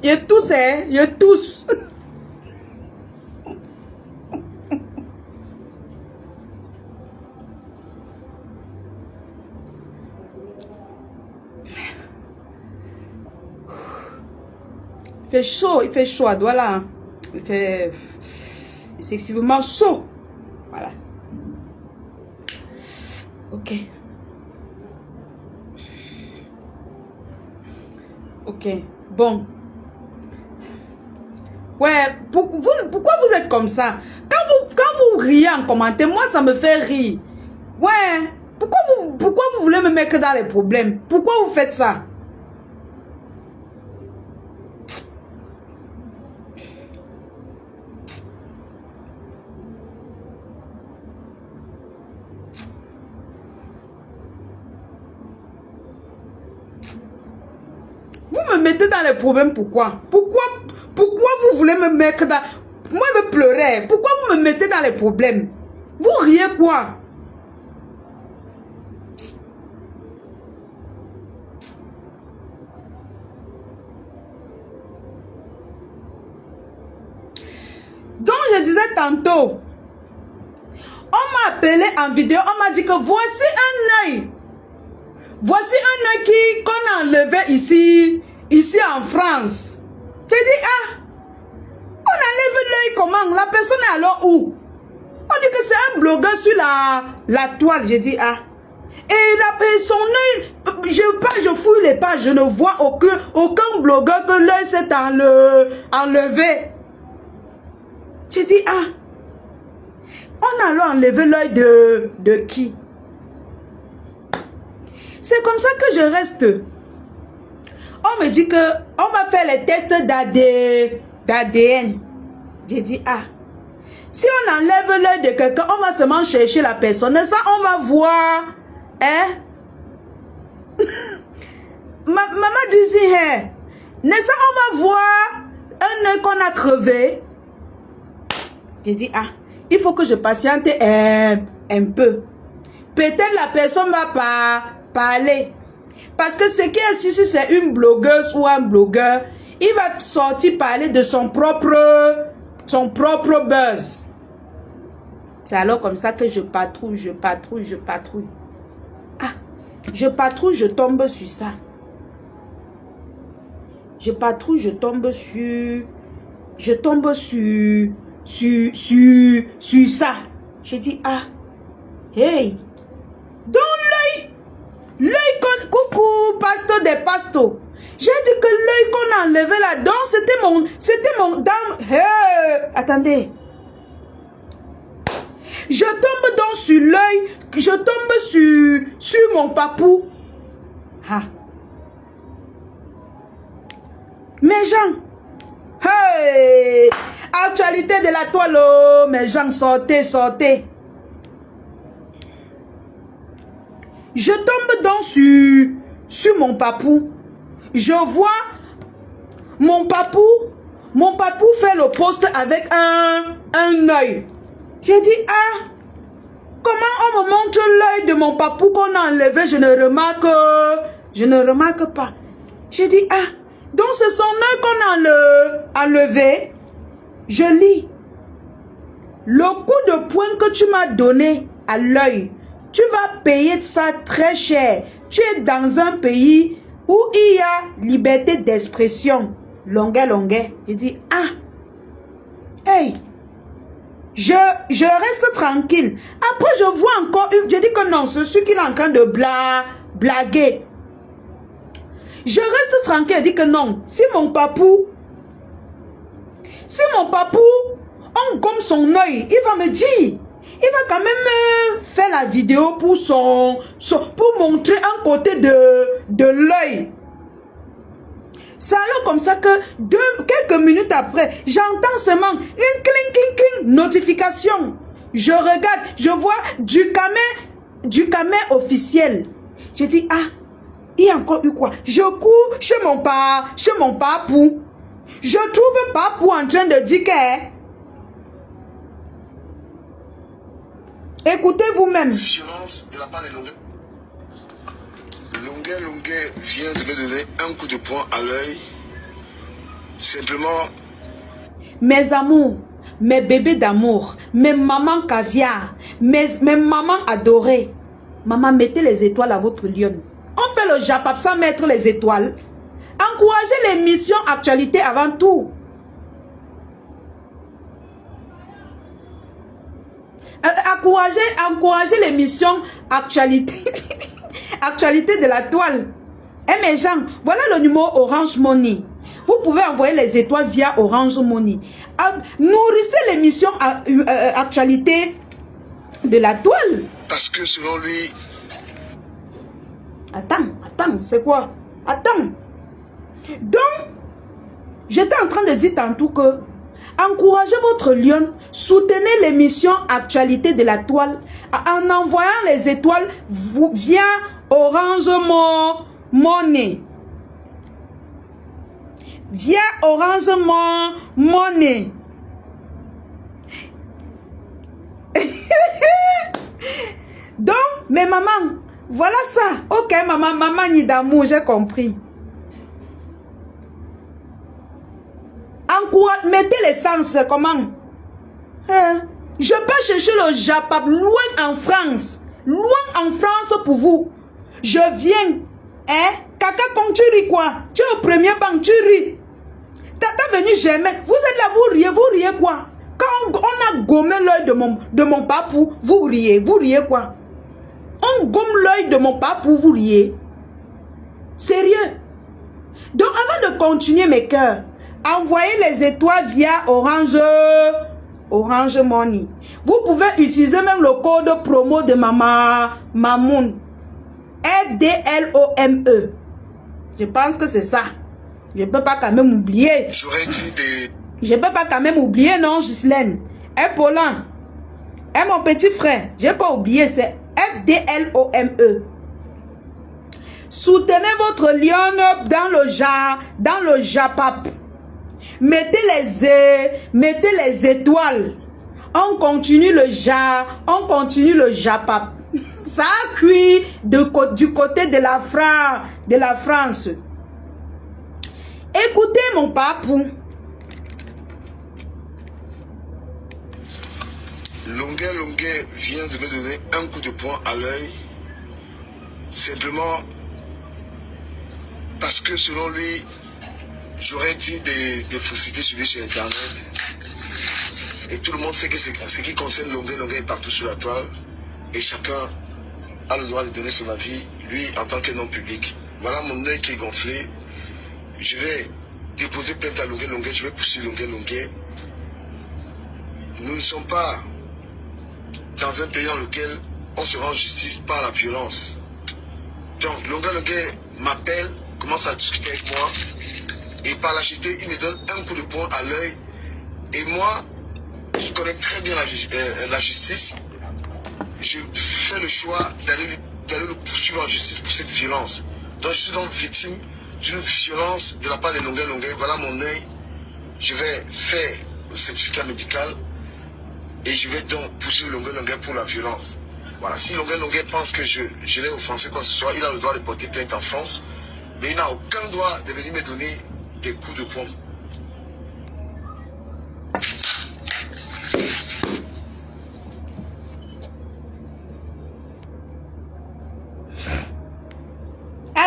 Je tousse, hein, je tousse. Il fait chaud à Douala. Il fait excessivement chaud. Voilà. Ok. Ok. Bon. Ouais, pourquoi vous êtes comme ça? Quand vous riez en commentaire, moi ça me fait rire. Ouais. Pourquoi vous voulez me mettre dans les problèmes? Pourquoi vous faites ça? Vous me mettez dans les problèmes, pourquoi? Pourquoi vous voulez me mettre dans... Moi, je pleurais. Pourquoi vous me mettez dans les problèmes? Vous riez quoi? Donc, je disais tantôt, on m'a appelé en vidéo, on m'a dit que voici un œil. Voici un œil qu'on a enlevé ici en France. Je dis, ah, on enlève l'œil comment? La personne est alors où? On dit que c'est un blogueur sur la toile. Je dis, ah. Et son œil, je fouille les pages, je ne vois aucun blogueur que l'œil s'est enlevé. Je dis, ah. On a alors enlevé l'œil de qui? C'est comme ça que je reste. On me dit que on va faire les tests d'ADN. J'ai dit, ah, si on enlève l'œil de quelqu'un, on va seulement chercher la personne. Ça, on va voir. Hein? Maman disait, hein? Ça, on va voir un œil qu'on a crevé. J'ai dit, ah, il faut que je patiente un peu. Peut-être la personne va pas parler. Parce que ce qui est sûr, si c'est une blogueuse ou un blogueur, il va sortir parler de son propre buzz. C'est alors comme ça que je patrouille. Ah, je patrouille, je tombe sur ça. Je patrouille, je tombe sur ça. J'ai dit, ah, hey, donc l'œil coucou, pasteur des pastos. J'ai dit que l'œil qu'on a enlevé là-dedans, c'était mon dame. Hey, attendez. Je tombe donc sur l'œil, je tombe sur mon papou. Ah. Mes gens. Hey, actualité de la toile, oh, mes gens, sortez. Je tombe donc sur mon papou. Je vois mon papou fait le poste avec un œil. J'ai dit, ah, comment on me montre l'œil de mon papou qu'on a enlevé, je ne remarque pas. J'ai dit, ah, donc c'est son œil qu'on a enlevé. Je lis. Le coup de poing que tu m'as donné à l'œil, tu vas payer ça très cher. Tu es dans un pays où il y a liberté d'expression. Longuet. Il dit, ah, hey, je reste tranquille. Après, je vois encore une, je dis que non, c'est celui qui est en train de blaguer. Je reste tranquille, je dis que non, si mon papou, on gomme son œil, il va me dire, il va quand même faire la vidéo pour pour montrer un côté de l'œil. C'est alors comme ça que quelques minutes après, j'entends seulement une cling, notification. Je regarde, je vois du camé officiel. Je dis, ah, il y a encore eu quoi? Je cours chez mon papou. Je trouve papou en train de dire que... Écoutez vous-même. Violence de la part des Longuet. Longuet vient de me donner un coup de poing à l'œil. Simplement. Mes amours, mes bébés d'amour, mes mamans caviar, mes mamans adorées. Maman, mettez les étoiles à votre lion. On fait le japap sans mettre les étoiles. Encouragez l'émission Actualité avant tout. Encouragez l'émission Actualité. Actualité de la toile. Eh mes gens, voilà le numéro Orange Money. Vous pouvez envoyer les étoiles via Orange Money. Nourrissez l'émission Actualité de la toile. Parce que selon lui... Attends, c'est quoi? Attends. Donc, j'étais en train de dire tantôt que encouragez votre lion, soutenez l'émission Actualité de la toile en envoyant les étoiles via Orange Money. Via Orange Money. Donc, mes mamans, voilà ça. Ok, maman ni d'amour, j'ai compris. Mettez l'essence, comment? Je peux chercher le Japap loin en France. Loin en France pour vous. Je viens. Kaka, quand tu ris quoi? Tu es au premier banc, tu ris. T'as venu jamais. Vous êtes là, vous riez quoi? Quand on a gommé l'œil de mon papou, vous riez quoi? On gomme l'œil de mon papou, vous riez. Sérieux? Donc avant de continuer mes cœurs, envoyez les étoiles via Orange Money. Vous pouvez utiliser même le code promo de Mamoun. FDLOME. Je pense que c'est ça. Je peux pas quand même oublier. J'aurais dit des... Je peux pas quand même oublier, non, Ghislaine. Paulin. Mon petit frère. J'ai pas oublié, c'est FDLOME. Soutenez votre lion dans le Japap. Mettez les étoiles. On continue le Japap. Ça a cuit du côté de la France. Écoutez mon papou. Longuet vient de me donner un coup de poing à l'œil. Simplement parce que selon lui, j'aurais dit des faussetés sur lui sur Internet. Et tout le monde sait que ce qui concerne Longuet est partout sur la toile. Et chacun a le droit de donner son avis, lui en tant qu'un homme public. Voilà mon œil qui est gonflé. Je vais déposer plainte à Longuet, je vais poursuivre Longuet. Nous ne sommes pas dans un pays dans lequel on se rend justice par la violence. Donc Longuet m'appelle, commence à discuter avec moi. Et par lâcheté, il me donne un coup de poing à l'œil. Et moi, qui connais très bien la justice, je fais le choix d'aller le poursuivre en justice pour cette violence. Donc je suis donc victime d'une violence de la part de Longuet. Voilà mon œil. Je vais faire le certificat médical et je vais donc poursuivre Longuet pour la violence. Voilà, si Longuet pense que je l'ai offensé quoi que ce soit, il a le droit de porter plainte en France, mais il n'a aucun droit de venir me donner des coups de poing.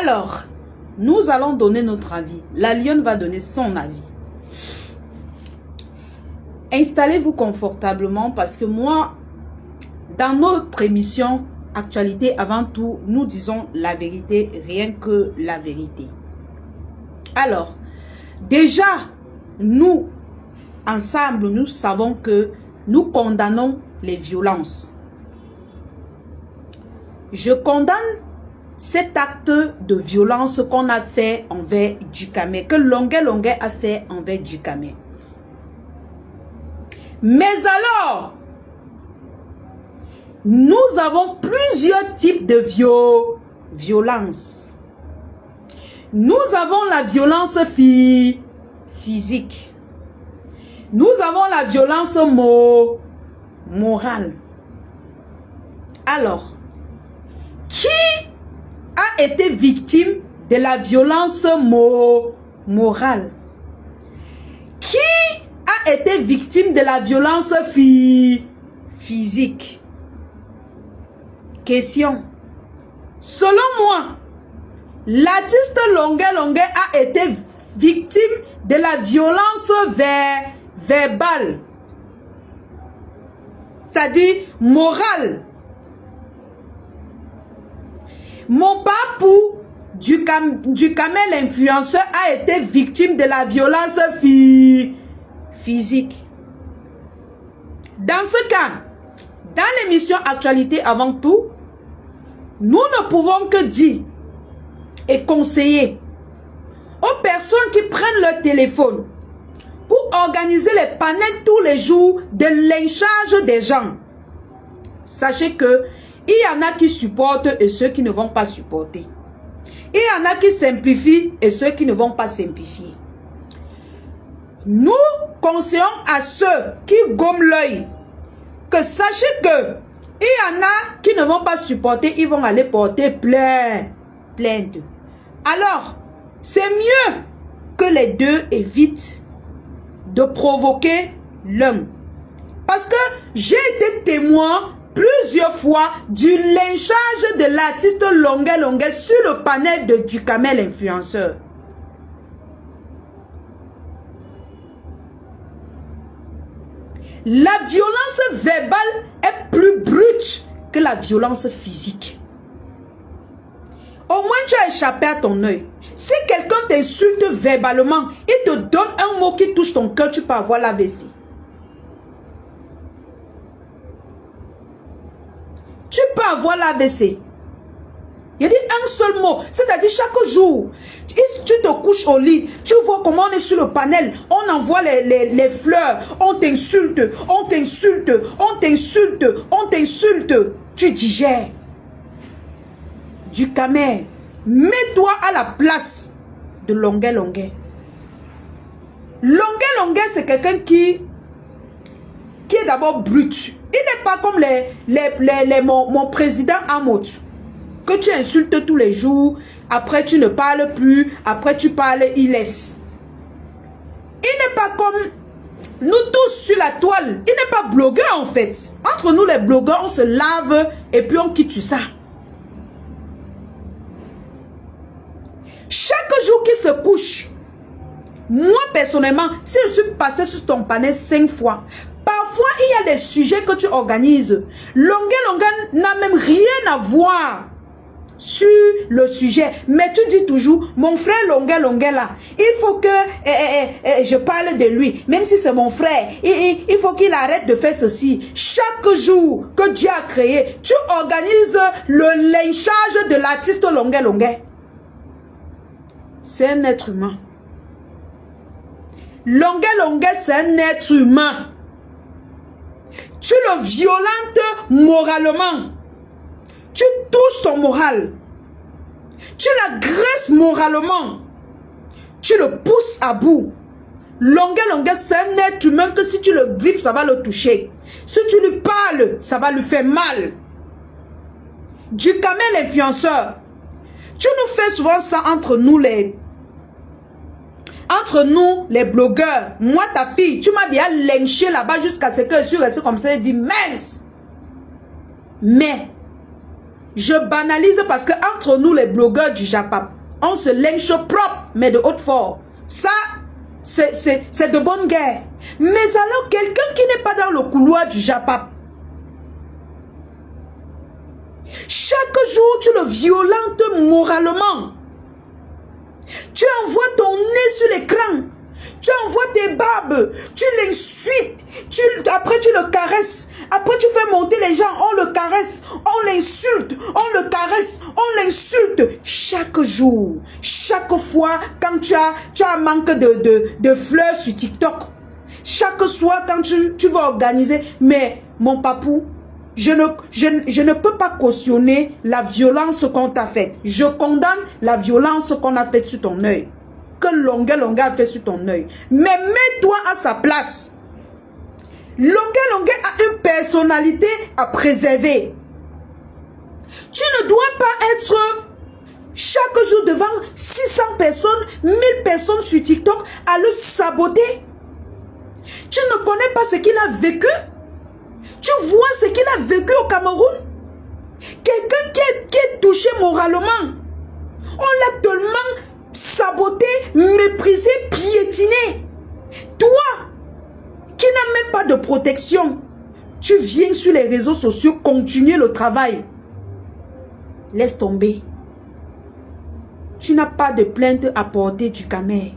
Alors, nous allons donner notre avis. La lionne va donner son avis. Installez-vous confortablement parce que moi, dans notre émission Actualité avant tout, nous disons la vérité, rien que la vérité. Alors, déjà, nous, ensemble, nous savons que nous condamnons les violences. Je condamne cet acte de violence qu'on a fait envers Djukame, que Longué Longué a fait envers Djukame. Mais alors, nous avons plusieurs types de violence. Nous avons la violence physique. Nous avons la violence morale. Alors, qui a été victime de la violence morale? Qui a été victime de la violence physique? Question. Selon moi, l'artiste Longué Longué a été victime de la violence verbale. C'est-à-dire morale. Mon papou Djukame l'influenceur a été victime de la violence physique. Dans ce cas, dans l'émission Actualité avant tout, nous ne pouvons que dire et conseiller aux personnes qui prennent leur téléphone pour organiser les panels tous les jours de lynchage des gens. Sachez que il y en a qui supportent et ceux qui ne vont pas supporter. Il y en a qui simplifient et ceux qui ne vont pas simplifier. Nous conseillons à ceux qui gomment l'œil que sachez que il y en a qui ne vont pas supporter, ils vont aller porter plainte. Alors, c'est mieux que les deux évitent de provoquer l'un. Parce que j'ai été témoin plusieurs fois du lynchage de l'artiste Longué Longué sur le panel de Djukame l'influenceur. La violence verbale est plus brute que la violence physique. Au moins tu as échappé à ton œil. Si quelqu'un t'insulte verbalement, il te donne un mot qui touche ton cœur, tu peux avoir l'AVC. Tu peux avoir l'AVC. Il dit un seul mot. C'est-à-dire chaque jour, tu te couches au lit, tu vois comment on est sur le panel, on envoie les fleurs, on t'insulte, on t'insulte, on t'insulte, on t'insulte. Tu digères. Djukame, mets-toi à la place de Longué Longué. Longué Longué, c'est quelqu'un qui est d'abord brut. Il n'est pas comme mon président Amot, que tu insultes tous les jours, après tu ne parles plus, après tu parles, il laisse. Il n'est pas comme nous tous sur la toile. Il n'est pas blogueur en fait. Entre nous les blogueurs, on se lave et puis on quitte ça. Chaque jour qu'il se couche, moi personnellement, si je suis passé sur ton panel 5 fois, parfois il y a des sujets que tu organises. Longué Longué n'a même rien à voir sur le sujet, mais tu dis toujours mon frère Longué Longué là, il faut que je parle de lui, même si c'est mon frère, il faut qu'il arrête de faire ceci. Chaque jour que Dieu a créé, tu organises le lynchage de l'artiste Longué Longué. C'est un être humain. Longué Longué, c'est un être humain. Tu le violentes moralement. Tu touches son moral. Tu l'agresses moralement. Tu le pousses à bout. Longué Longué, c'est un être humain que si tu le griffes, ça va le toucher. Si tu lui parles, ça va lui faire mal. Djukame l'influenceur. Tu nous fais souvent ça entre nous les blogueurs. Moi, ta fille, tu m'as déjà lynché là-bas jusqu'à ce que je suis restée comme ça et dit mince. Mais je banalise parce que entre nous les blogueurs du Japap, On se lynche propre, mais de haute force. Ça, c'est de bonne guerre. Mais alors, quelqu'un qui n'est pas dans le couloir du Japap, chaque jour, tu le violentes moralement. Tu envoies ton nez sur l'écran. Tu envoies tes barbes. Tu l'insultes. Après, tu le caresses. Après, tu fais monter les gens. On le caresse. On l'insulte. On le caresse. On l'insulte. Chaque jour. Chaque fois, quand tu as un manque de fleurs sur TikTok. Chaque soir, quand tu vas organiser. Mais, mon papou, je ne peux pas cautionner la violence qu'on t'a faite. Je condamne la violence qu'on a faite sur ton œil. Que Longué a fait sur ton œil. Mais mets-toi à sa place. Longué a une personnalité à préserver. Tu ne dois pas être chaque jour devant 600 personnes, 1000 personnes sur TikTok à le saboter. Tu ne connais pas ce qu'il a vécu. Tu vois ce qu'il a vécu au Cameroun. Quelqu'un qui est touché moralement. On l'a tellement saboté, méprisé, piétiné. Toi, qui n'as même pas de protection, tu viens sur les réseaux sociaux continuer le travail. Laisse tomber. Tu n'as pas de plainte à porter du Camer.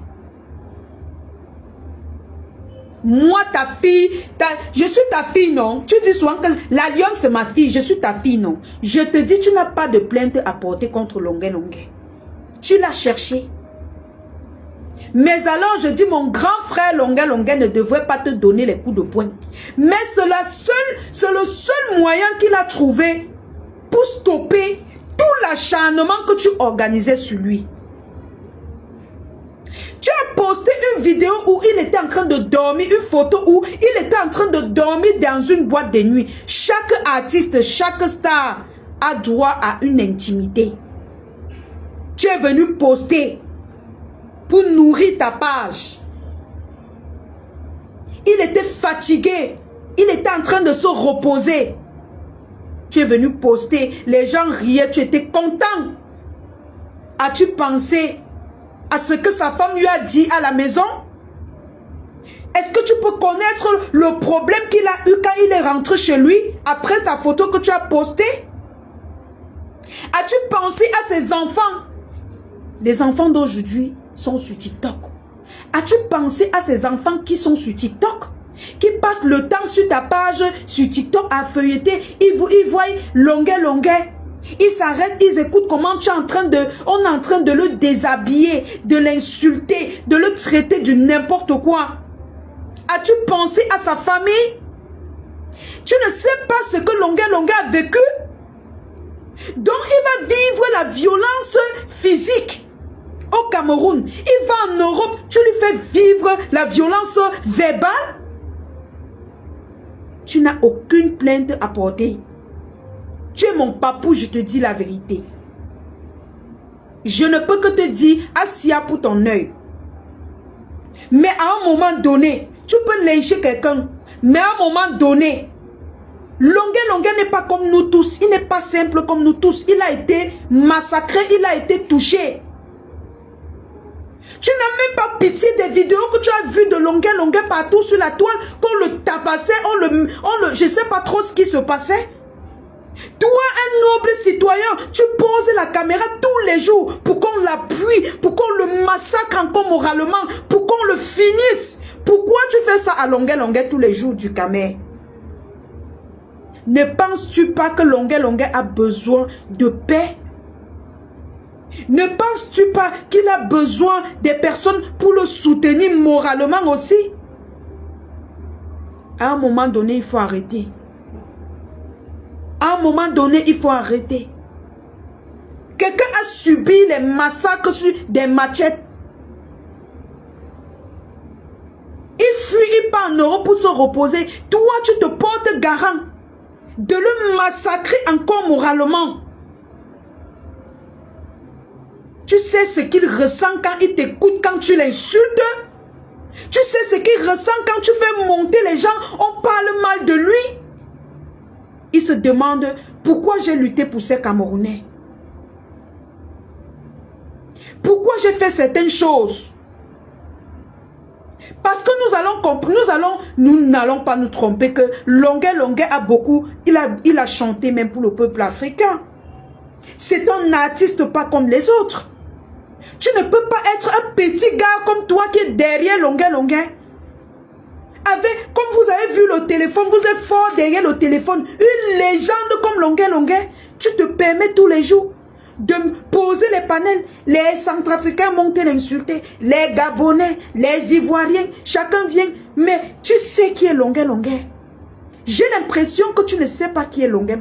Moi, ta fille, je suis ta fille, non? Tu dis souvent que l'alliance, c'est ma fille, je suis ta fille, non? Je te dis, tu n'as pas de plainte à porter contre Longué. Tu l'as cherché. Mais alors, je dis, mon grand frère Longué ne devrait pas te donner les coups de poing. Mais c'est le seul moyen qu'il a trouvé pour stopper tout l'acharnement que tu organisais sur lui. Tu as posté une vidéo où il était en train de dormir, une photo où il était en train de dormir dans une boîte de nuit. Chaque artiste, chaque star a droit à une intimité. Tu es venu poster pour nourrir ta page. Il était fatigué. Il était en train de se reposer. Tu es venu poster. Les gens riaient. Tu étais content. As-tu pensé à ce que sa femme lui a dit à la maison? Est-ce que tu peux connaître le problème qu'il a eu quand il est rentré chez lui après ta photo que tu as postée? As-tu pensé à ses enfants? Les enfants d'aujourd'hui sont sur TikTok. As-tu pensé à ces enfants qui sont sur TikTok? Qui passent le temps sur ta page sur TikTok à feuilleter. Ils voient Longué. Ils s'arrêtent, ils écoutent comment tu es en train de... On est en train de le déshabiller, de l'insulter, de le traiter de n'importe quoi. As-tu pensé à sa famille? Tu ne sais pas ce que Longué a vécu? Donc il va vivre la violence physique au Cameroun. Il va en Europe, tu lui fais vivre la violence verbale. Tu n'as aucune plainte à porter. Tu es mon papou, je te dis la vérité. Je ne peux que te dire, assia pour ton œil. Mais à un moment donné, tu peux lyncher quelqu'un. Mais à un moment donné, Longué n'est pas comme nous tous. Il n'est pas simple comme nous tous. Il a été massacré, il a été touché. Tu n'as même pas pitié des vidéos que tu as vues de Longué partout sur la toile, qu'on le tabassait, je ne sais pas trop ce qui se passait. Toi, un noble citoyen, tu poses la caméra tous les jours pour qu'on l'appuie, pour qu'on le massacre encore moralement, pour qu'on le finisse. Pourquoi tu fais ça à Longué tous les jours du Camer? Ne penses-tu pas que Longué a besoin de paix? Ne penses-tu pas qu'il a besoin des personnes pour le soutenir moralement aussi? À un moment donné, il faut arrêter. À un moment donné, il faut arrêter. Quelqu'un a subi les massacres sur des machettes. Il fuit, il part en Europe pour se reposer. Toi, tu te portes garant de le massacrer encore moralement. Tu sais ce qu'il ressent quand il t'écoute, quand tu l'insultes. Tu sais ce qu'il ressent quand tu fais monter les gens, on parle mal de lui. Il se demande pourquoi j'ai lutté pour ces Camerounais. Pourquoi j'ai fait certaines choses? Parce que nous n'allons pas nous tromper que Longuet a beaucoup, il a chanté même pour le peuple africain. C'est un artiste pas comme les autres. Tu ne peux pas être un petit gars comme toi qui est derrière Longuet. Comme vous avez vu le téléphone, vous êtes fort derrière le téléphone. Une légende comme Longuet, tu te permets tous les jours de poser les panels. Les Centrafricains montent l'insulter. Les Gabonais, les Ivoiriens, chacun vient. Mais tu sais qui est Longuet. J'ai l'impression que tu ne sais pas qui est Longuet.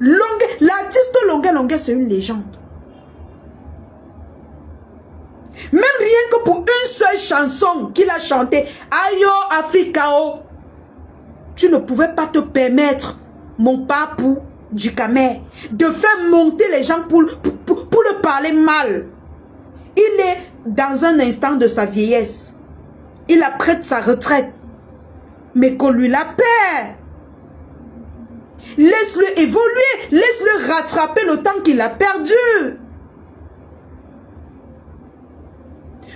L'artiste Longuet, c'est une légende. Même rien que pour une seule chanson qu'il a chantée, Ayo Africao, tu ne pouvais pas te permettre, mon papou du Camer, de faire monter les gens pour le parler mal. Il est dans un instant de sa vieillesse. Il apprête sa retraite. Mais qu'on lui la paie. Laisse-le évoluer. Laisse-le rattraper le temps qu'il a perdu.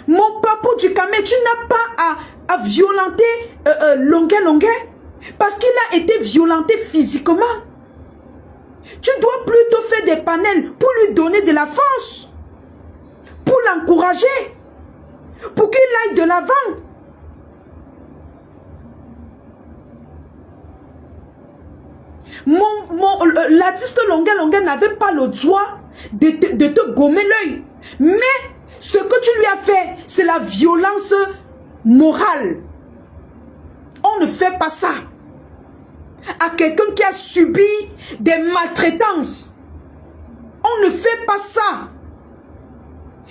Mon papou du Camer, tu n'as pas à violenter Longuet. Parce qu'il a été violenté physiquement. Tu dois plutôt faire des panels pour lui donner de la force. Pour l'encourager. Pour qu'il aille de l'avant. L'artiste Longuet n'avait pas le droit de te gommer l'œil. Mais ce que tu lui as fait, c'est la violence morale. On ne fait pas ça à quelqu'un qui a subi des maltraitances. On ne fait pas ça.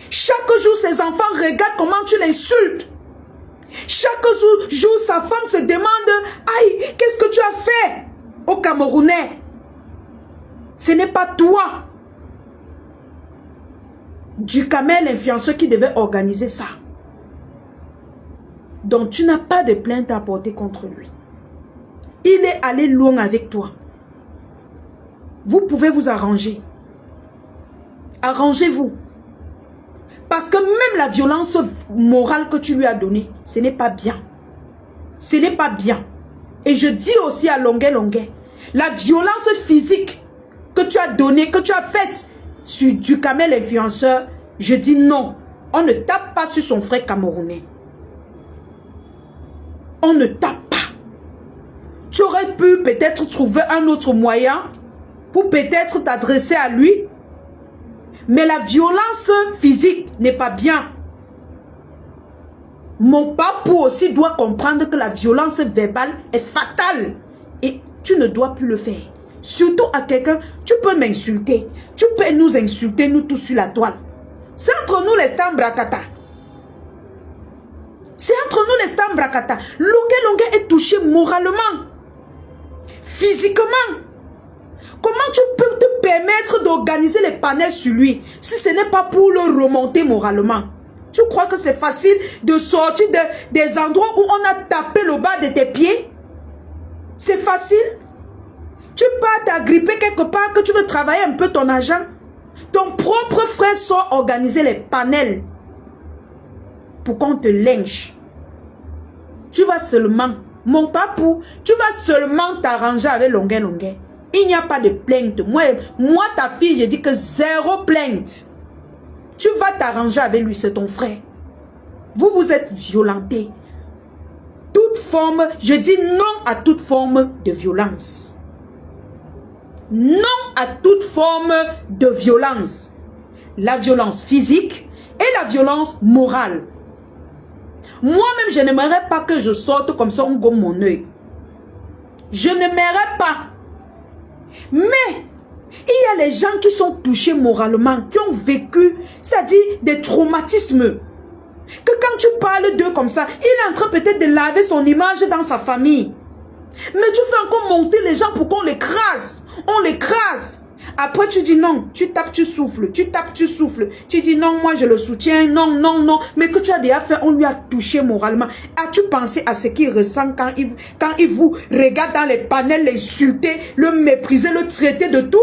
Chaque jour, ses enfants regardent comment tu l'insultes. Chaque jour, sa femme se demande, aïe, qu'est-ce que tu as fait aux Camerounais? Ce n'est pas toi, du Camer, l'influenceur, qui devait organiser ça. Donc, tu n'as pas de plainte à porter contre lui. Il est allé loin avec toi. Vous pouvez vous arranger. Arrangez-vous. Parce que même la violence morale que tu lui as donnée, ce n'est pas bien. Ce n'est pas bien. Et je dis aussi à Longuet, la violence physique que tu as donnée, que tu as faite sur du Camer l'influenceur, je dis non. On ne tape pas sur son frère camerounais. On ne tape pas. Tu aurais pu peut-être trouver un autre moyen pour peut-être t'adresser à lui. Mais la violence physique n'est pas bien. Mon papou aussi doit comprendre que la violence verbale est fatale. Et tu ne dois plus le faire. Surtout à quelqu'un, tu peux m'insulter. Tu peux nous insulter, nous tous sur la toile. C'est entre nous les Stambrakata. C'est entre nous les Stambrakata. Longuet est touché moralement. Physiquement. Comment tu peux te permettre d'organiser les panels sur lui si ce n'est pas pour le remonter moralement? Tu crois que c'est facile de sortir des endroits où on a tapé le bas de tes pieds? C'est facile? Tu pars t'agripper quelque part que tu veux travailler un peu ton argent. Ton propre frère sort organiser les panels pour qu'on te lynche. Tu vas seulement, mon papou, tu vas seulement t'arranger avec Longuet. Il n'y a pas de plainte. Moi, ta fille, je dis que 0 plainte. Tu vas t'arranger avec lui, c'est ton frère. Vous vous êtes violentés. Toute forme, je dis non à toute forme de violence. Non à toute forme de violence. La violence physique et la violence morale. Moi-même, je n'aimerais pas que je sorte comme ça, on gomme mon œil. Je n'aimerais pas. Mais, il y a les gens qui sont touchés moralement, qui ont vécu, c'est-à-dire des traumatismes. Que quand tu parles d'eux comme ça, il est en train peut-être de laver son image dans sa famille. Mais tu fais encore monter les gens pour qu'on l'écrase. On l'écrase. Après tu dis non, tu tapes, tu souffles, tu tapes, tu souffles. Tu dis non, moi je le soutiens, non. Mais que tu as déjà fait, on lui a touché moralement. As-tu pensé à ce qu'il ressent quand il vous regarde dans les panels, l'insulter, le mépriser, le traiter de tout?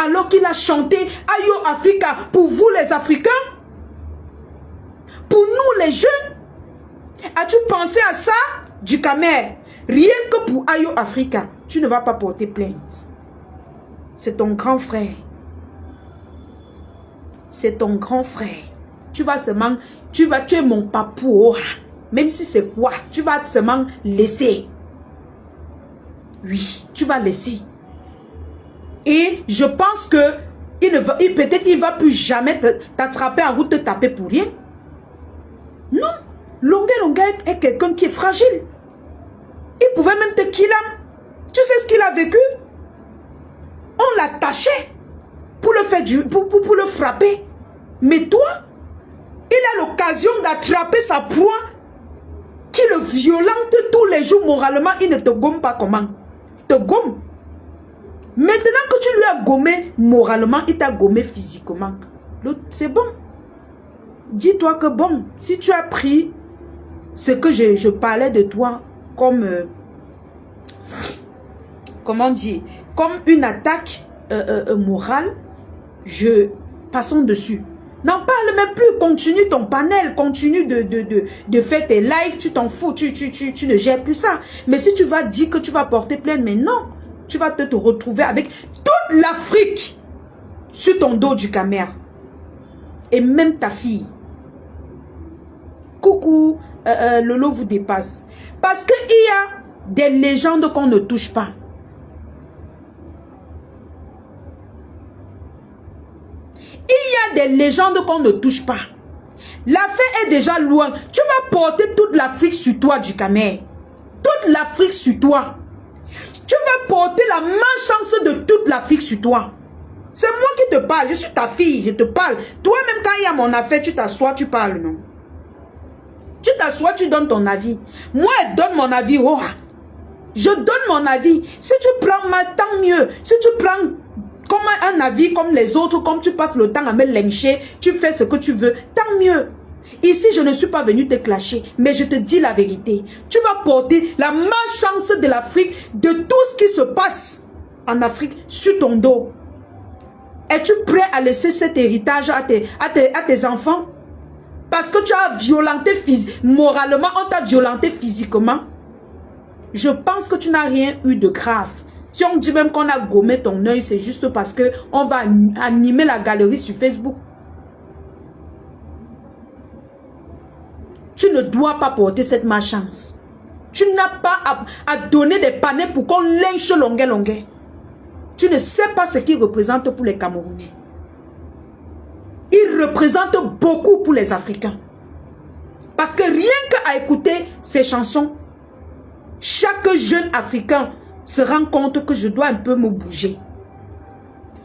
alors qu'il a chanté Ayo Africa pour vous les Africains, pour nous les jeunes. As-tu pensé à ça, Dukamer? Rien que pour Ayo Africa, tu ne vas pas porter plainte. C'est ton grand frère. C'est ton grand frère. Tu vas seulement, tu es mon papou. Même si c'est quoi, tu vas seulement laisser. Oui, tu vas laisser. Et je pense que peut-être il ne va plus jamais t'attraper en route, te taper pour rien. Non, Longué est quelqu'un qui est fragile. Il pouvait même te killer. Tu sais ce qu'il a vécu? On l'a taché pour le faire pour le frapper. Mais toi, il a l'occasion d'attraper sa proie qui le violente tous les jours moralement. Il ne te gomme pas comment? Il te gomme. Maintenant que tu lui as gommé moralement, il t'a gommé physiquement. C'est bon. Dis-toi que bon, si tu as pris ce que je parlais de toi comme, comment dire, comme une attaque morale, passons dessus. N'en parle même plus, continue ton panel, continue de faire tes lives, tu t'en fous, tu ne gères plus ça. Mais si tu vas dire que tu vas porter plainte, mais non, tu vas te retrouver avec toute l'Afrique sur ton dos, Dukamer. Et même ta fille. Coucou, Lolo vous dépasse. Parce qu'il y a des légendes qu'on ne touche pas. Il y a des légendes qu'on ne touche pas. L'affaire est déjà loin. Tu vas porter toute l'Afrique sur toi, Dukamer. Toute l'Afrique sur toi. Tu vas porter la malchance de toute l'Afrique sur toi. C'est moi qui te parle. Je suis ta fille. Je te parle. Toi-même, quand il y a mon affaire, tu t'assois, tu parles, non? Tu t'assois, tu donnes ton avis. Moi, je donne mon avis. Oh, je donne mon avis. Si tu prends mal, tant mieux. Si tu prends comme un avis comme les autres, comme tu passes le temps à me lyncher, tu fais ce que tu veux, tant mieux. Ici, je ne suis pas venu te clasher, mais je te dis la vérité. Tu vas porter la malchance de l'Afrique, de tout ce qui se passe en Afrique, sur ton dos. Es-tu prêt à laisser cet héritage à tes enfants? Parce que tu as violenté moralement, on t'a violenté physiquement. Je pense que tu n'as rien eu de grave. Si on dit même qu'on a gommé ton œil, c'est juste parce que on va animer la galerie sur Facebook. Tu ne dois pas porter cette malchance. Tu n'as pas à donner des panais pour qu'on lynche Longué. Tu ne sais pas ce qu'il représente pour les Camerounais. Il représente beaucoup pour les Africains. Parce que rien qu'à écouter ces chansons, chaque jeune Africain se rend compte que je dois un peu me bouger.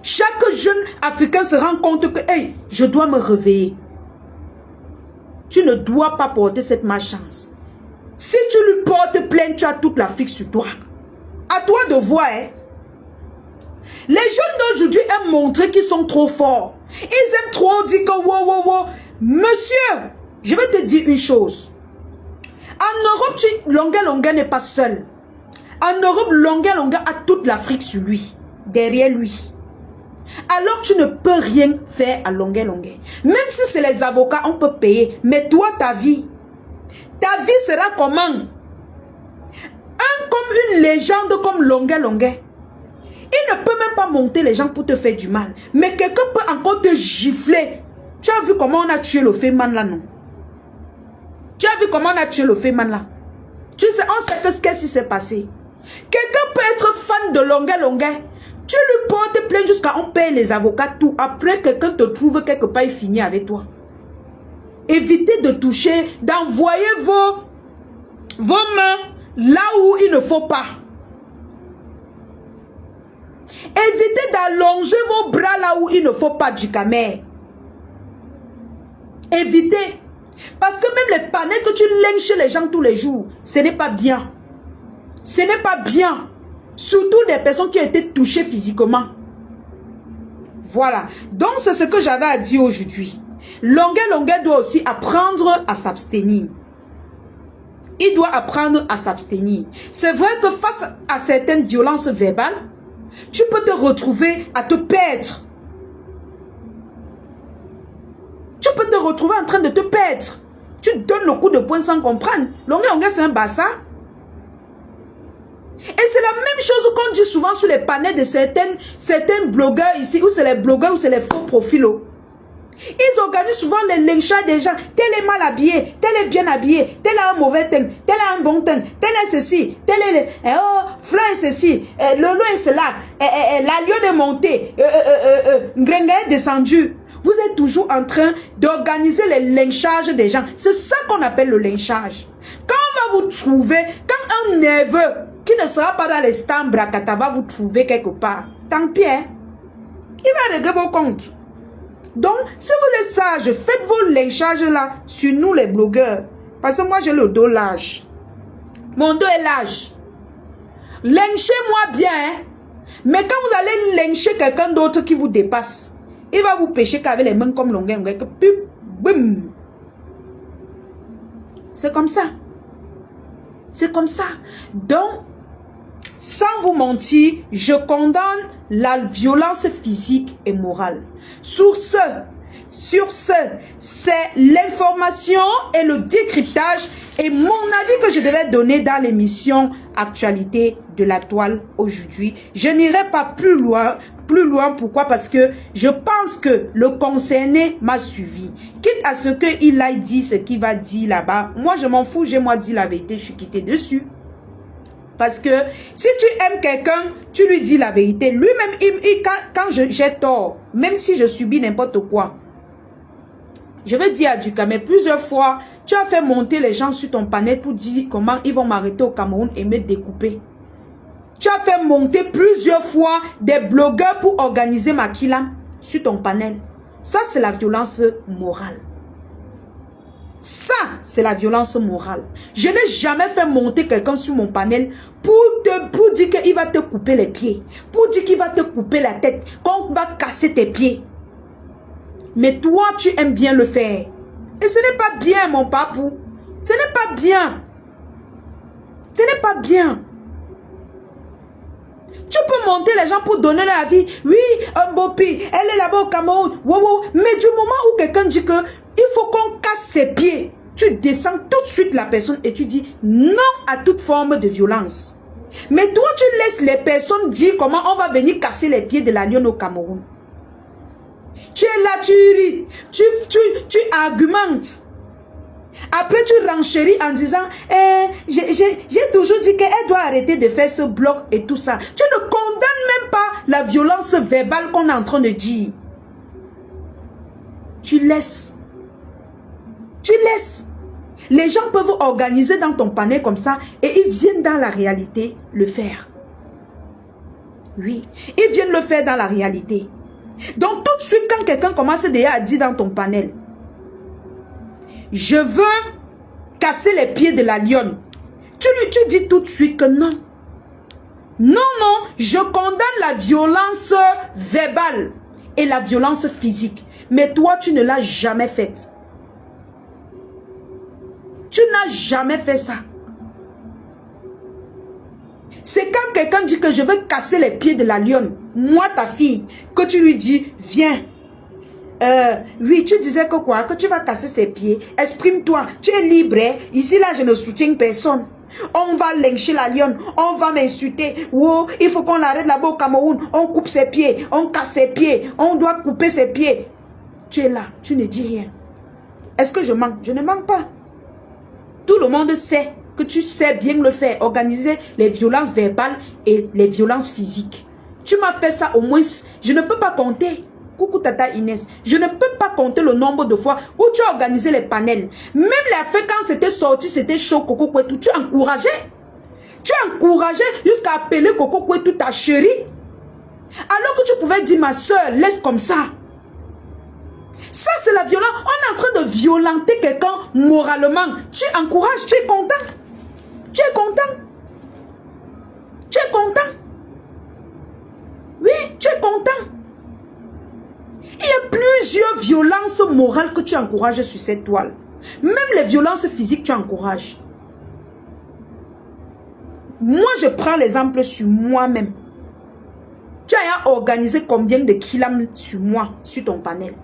Chaque jeune Africain se rend compte que hey, je dois me réveiller. Tu ne dois pas porter cette malchance. Si tu lui portes plainte, tu as toute l'Afrique sur toi. À toi de voir. Hein? Les jeunes d'aujourd'hui aiment montrer qu'ils sont trop forts. Ils aiment trop dire que wow. Monsieur, je vais te dire une chose. En Europe, Longué n'est pas seul. En Europe, Longué a toute l'Afrique sur lui, derrière lui. Alors tu ne peux rien faire à Longué. Même si c'est les avocats, on peut payer. Mais toi, ta vie sera comment? Comme une légende comme Longué. Il ne peut même pas monter les gens pour te faire du mal. Mais quelqu'un peut encore te gifler. Tu as vu comment on a tué le Féman là, non? Tu as vu comment on a tué le Féman là? Tu sais, on sait que qu'est-ce qui s'est passé. Quelqu'un peut être fan de Longué. Tu lui portes plainte jusqu'à on paye les avocats, tout. Après, quelqu'un te trouve quelque part, il finit avec toi. Évitez de toucher, d'envoyer vos mains là où il ne faut pas. Évitez d'allonger vos bras là où il ne faut pas, Dukamer. Évitez. Parce que même les panneaux que tu lynches les gens tous les jours, ce n'est pas bien. Ce n'est pas bien. Surtout des personnes qui ont été touchées physiquement. Voilà. Donc, c'est ce que j'avais à dire aujourd'hui. Longué doit aussi apprendre à s'abstenir. Il doit apprendre à s'abstenir. C'est vrai que face à certaines violences verbales, Tu peux te retrouver à te perdre. Tu peux te retrouver en train de te perdre. Tu donnes le coup de poing sans comprendre. Longue, c'est un bassa. Et c'est la même chose qu'on dit souvent sur les panels de certains blogueurs ici, ou c'est les blogueurs ou c'est les faux profils. Ils organisent souvent les lynchages des gens. Tel est mal habillé, tel est bien habillé, tel a un mauvais teint, tel a un bon teint, tel est ceci, tel est... oh, Fleur est ceci, Lolo est cela, la lionne est montée, Ngrenga est descendu. Vous êtes toujours en train d'organiser les lynchages des gens. C'est ça qu'on appelle le lynchage. Quand on va vous trouver, quand un neveu qui ne sera pas dans les stands Brakata va vous trouver quelque part, tant pis, hein? Il va régler vos comptes. Donc, si vous êtes sage, faites vos lynchages là sur nous les blogueurs. Parce que moi j'ai le dos large. Mon dos est large. Lynchez-moi bien, hein? Mais quand vous allez lyncher quelqu'un d'autre qui vous dépasse, il va vous pêcher qu'avec les mains comme longueur, boum. C'est comme ça. C'est comme ça. Donc, sans vous mentir, je condamne la violence physique et morale. Sur ce, c'est l'information et le décryptage et mon avis que je devais donner dans l'émission Actualité de la toile aujourd'hui. Je n'irai pas plus loin. Pourquoi? Parce que je pense que le concerné m'a suivi. Quitte à ce qu'il aille dire ce qu'il va dire là-bas, moi je m'en fous, j'ai moi dit la vérité, je suis quitté dessus. Parce que si tu aimes quelqu'un, tu lui dis la vérité. Lui-même, quand j'ai tort, même si je subis n'importe quoi, je vais dire à Duka, mais plusieurs fois, tu as fait monter les gens sur ton panel pour dire comment ils vont m'arrêter au Cameroun et me découper. Tu as fait monter plusieurs fois des blogueurs pour organiser ma kila sur ton panel. Ça, c'est la violence morale. Ça, c'est la violence morale. Je n'ai jamais fait monter quelqu'un sur mon panel pour dire qu'il va te couper les pieds, pour dire qu'il va te couper la tête, qu'on va casser tes pieds. Mais toi, tu aimes bien le faire. Et ce n'est pas bien, mon papou. Ce n'est pas bien. Ce n'est pas bien. Tu peux monter les gens pour donner leur avis. Oui, un Mbopi, elle est là-bas au Cameroun. Wow. Mais du moment où quelqu'un dit que il faut qu'on casse ses pieds, tu descends tout de suite la personne et tu dis non à toute forme de violence. Mais toi, tu laisses les personnes dire comment on va venir casser les pieds de la lionne au Cameroun. Tu es là, tu ris, tu argumentes. Après, tu renchéris en disant j'ai toujours dit qu'elle doit arrêter de faire ce bloc et tout ça. Tu ne condamnes même pas la violence verbale qu'on est en train de dire. Tu laisses. Tu laisses. Les gens peuvent organiser dans ton panel comme ça et ils viennent dans la réalité le faire. Oui, ils viennent le faire dans la réalité. Donc tout de suite, quand quelqu'un commence déjà à dire dans ton panel, je veux casser les pieds de la lionne, tu dis tout de suite que non. Non, je condamne la violence verbale et la violence physique. Mais toi, tu ne l'as jamais faite. Tu n'as jamais fait ça. C'est quand quelqu'un dit que je veux casser les pieds de la lionne, moi ta fille, que tu lui dis, viens. Oui, tu disais que quoi? Que tu vas casser ses pieds. Exprime-toi, tu es libre. Hein? Ici, là, je ne soutiens personne. On va lyncher la lionne, on va m'insulter. Oh, il faut qu'on l'arrête là-bas au Cameroun. On coupe ses pieds, on casse ses pieds, on doit couper ses pieds. Tu es là, tu ne dis rien. Est-ce que je mens? Je ne mens pas. Tout le monde sait que tu sais bien le faire, organiser les violences verbales et les violences physiques. Tu m'as fait ça au moins, je ne peux pas compter. Coucou Tata Inès, je ne peux pas compter le nombre de fois où tu as organisé les panels. Même la fois quand c'était sorti, c'était chaud, Coco Kouetou, tu encourageais. Tu encourageais jusqu'à appeler Coco Kouetou ta chérie. Alors que tu pouvais dire, ma soeur, laisse comme ça. Ça, c'est la violence. On est en train de violenter quelqu'un moralement. Tu encourages, tu es content. Tu es content. Tu es content. Oui, tu es content. Il y a plusieurs violences morales que tu encourages sur cette toile. Même les violences physiques, tu encourages. Moi, je prends l'exemple sur moi-même. as organisé combien de kilams sur moi, sur ton panel?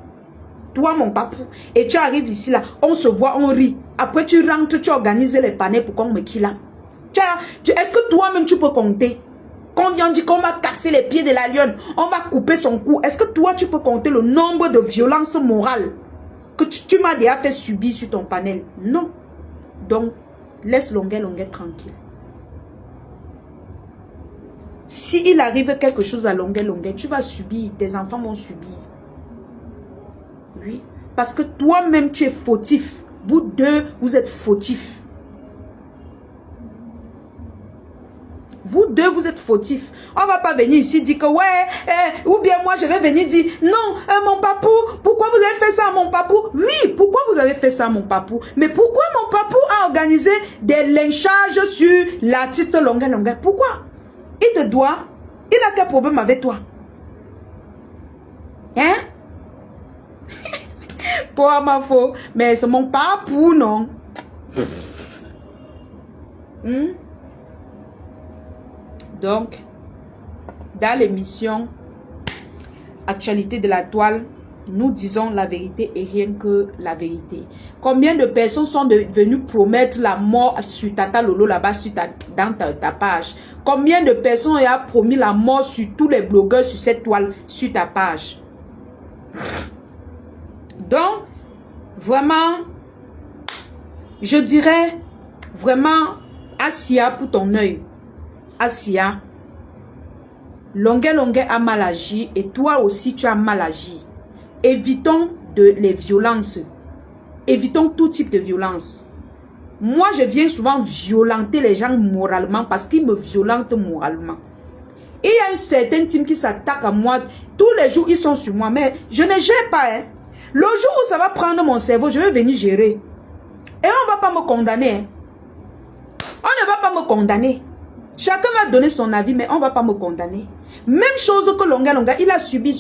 Toi, mon papou. Et tu arrives ici, là, on se voit, on rit. Après, tu rentres, tu organises les panels pour qu'on me kilame. Est-ce que toi-même, tu peux compter? Quand on dit qu'on va casser les pieds de la lionne, on va couper son cou. Est-ce que toi, tu peux compter le nombre de violences morales que tu m'as déjà fait subir sur ton panel? Non. Donc, laisse Longuet tranquille. S'il arrive quelque chose à Longuet, tu vas subir. Tes enfants vont subir. Oui. Parce que toi-même, tu es fautif. Vous deux, vous êtes fautifs. Vous deux, vous êtes fautifs. On ne va pas venir ici dire que ouais, ou bien moi je vais venir dire non, mon papou, pourquoi vous avez fait ça à mon papou? Oui, pourquoi vous avez fait ça à mon papou? Mais pourquoi mon papou a organisé des lynchages sur l'artiste Longuet? Pourquoi? Il te doit. Il a quel problème avec toi? Hein? Pour ma faute. Mais c'est mon papou, non? Donc, dans l'émission Actualité de la toile, nous disons la vérité et rien que la vérité. Combien de personnes sont venues promettre la mort sur Tata Lolo là-bas dans ta page? Combien de personnes ont promis la mort sur tous les blogueurs sur cette toile, sur ta page? Donc, vraiment, je dirais vraiment, Assia pour ton œil. Assia, Longuet a mal agi et toi aussi tu as mal agi. Évitons les violences. Évitons tout type de violence. Moi, je viens souvent violenter les gens moralement parce qu'ils me violentent moralement. Et il y a un certain team qui s'attaque à moi. Tous les jours, ils sont sur moi. Mais je ne gère pas. Hein. Le jour où ça va prendre mon cerveau, je vais venir gérer. Et on ne va pas me condamner. Hein. On ne va pas me condamner. Chacun va donner son avis, mais on ne va pas me condamner. Même chose que Longuet, il a subi.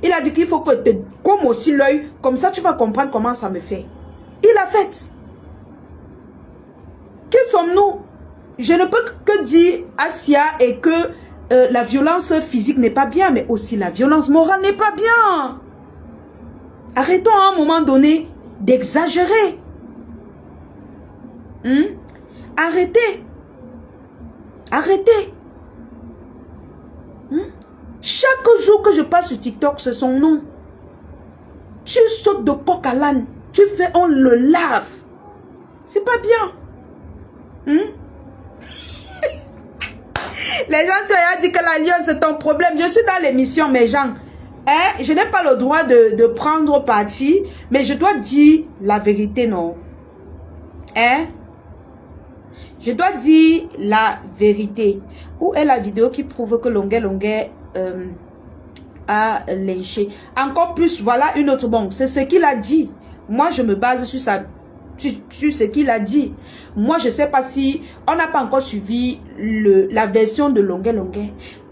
Il a dit qu'il faut que tu comme aussi l'œil. Comme ça, tu vas comprendre comment ça me fait. Il a fait. Qui sommes-nous? Je ne peux que dire Assia et que la violence physique n'est pas bien, mais aussi la violence morale n'est pas bien. Arrêtons à un moment donné d'exagérer. Arrêtez. Arrêtez. Chaque jour que je passe sur TikTok, c'est son nom. Tu sautes de coq à l'âne. Tu fais, on le lave. C'est pas bien. Les gens se disent que la lionne, c'est ton problème. Je suis dans l'émission, mes gens. Hein? Je n'ai pas le droit de prendre parti, mais je dois dire la vérité, non? Hein? Je dois dire la vérité. Où est la vidéo qui prouve que Longuet a lynché? Encore plus, voilà une autre bombe. C'est ce qu'il a dit. Moi, je me base sur ce qu'il a dit. Moi, je ne sais pas si on n'a pas encore suivi la version de Longuet.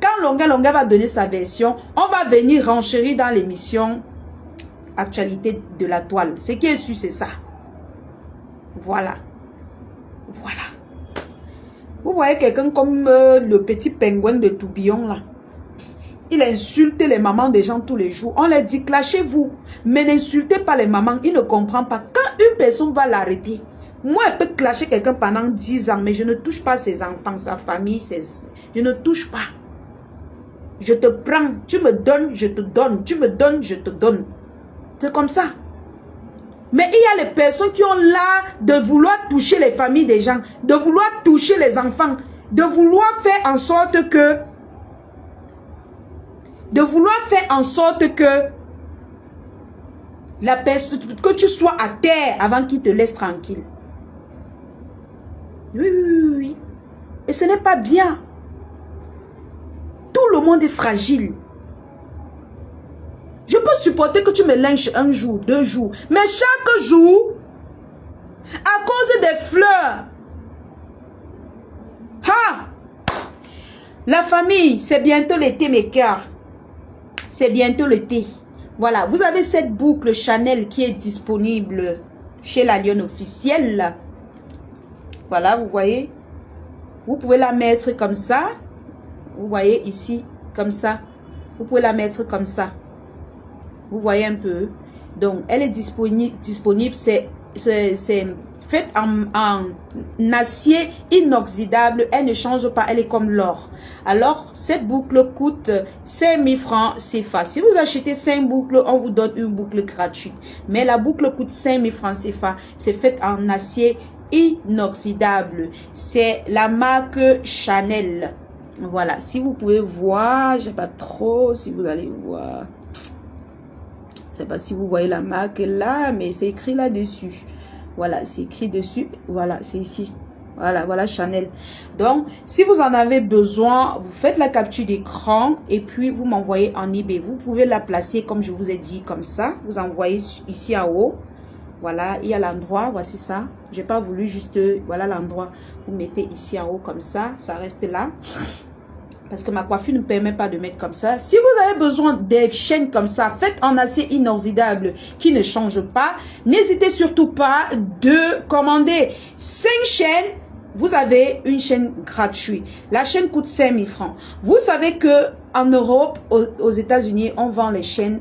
Quand Longuet va donner sa version, on va venir renchérir dans l'émission Actualité de la toile. Ce qui est sûr, c'est ça. Voilà. Voilà. Vous voyez quelqu'un comme le petit pingouin de Tourbillon là. Il insulte les mamans des gens tous les jours. On leur dit clashez-vous. Mais n'insultez pas les mamans. Il ne comprend pas. Quand une personne va l'arrêter, moi elle peut clasher quelqu'un pendant 10 ans. Mais je ne touche pas ses enfants, sa famille. Je ne touche pas. Je te prends. Tu me donnes, je te donne. Tu me donnes, je te donne. C'est comme ça. Mais il y a les personnes qui ont l'art de vouloir toucher les familles des gens, de vouloir toucher les enfants, de vouloir faire en sorte que la personne, que tu sois à terre avant qu'il te laisse tranquille. Oui. Et ce n'est pas bien. Tout le monde est fragile. Je peux supporter que tu me lynches un jour, 2 jours. Mais chaque jour, à cause des fleurs. La famille, c'est bientôt l'été, mes cœurs. C'est bientôt l'été. Voilà, vous avez cette boucle Chanel qui est disponible chez la Lionne officielle. Voilà, vous voyez. Vous pouvez la mettre comme ça. Vous voyez ici. comme ça. Vous pouvez la mettre comme ça. Vous voyez un peu. Donc, elle est disponible. C'est faite en acier inoxydable. Elle ne change pas. Elle est comme l'or. Alors, cette boucle coûte 5000 francs CFA. Si vous achetez 5 boucles, on vous donne une boucle gratuite. Mais la boucle coûte 5000 francs CFA. C'est faite en acier inoxydable. C'est la marque Chanel. Voilà. Si vous pouvez voir, je ne sais pas trop si vous allez voir. Je ne sais pas si vous voyez la marque là, mais c'est écrit là-dessus. Voilà, c'est écrit dessus. Voilà, c'est ici. Voilà, voilà Chanel. Donc, si vous en avez besoin, vous faites la capture d'écran et puis vous m'envoyez en eBay. Vous pouvez la placer comme je vous ai dit, comme ça. Vous envoyez ici en haut. Voilà, il y a l'endroit, voici ça. J'ai pas voulu juste, voilà l'endroit. Vous mettez ici en haut comme ça, ça reste là. Parce que ma coiffure ne permet pas de mettre comme ça. Si vous avez besoin des chaînes comme ça, faites en acier inoxydable qui ne change pas, n'hésitez surtout pas de commander 5 chaînes. Vous avez une chaîne gratuite. La chaîne coûte 5000 francs. Vous savez que en Europe, aux États-Unis, on vend les chaînes,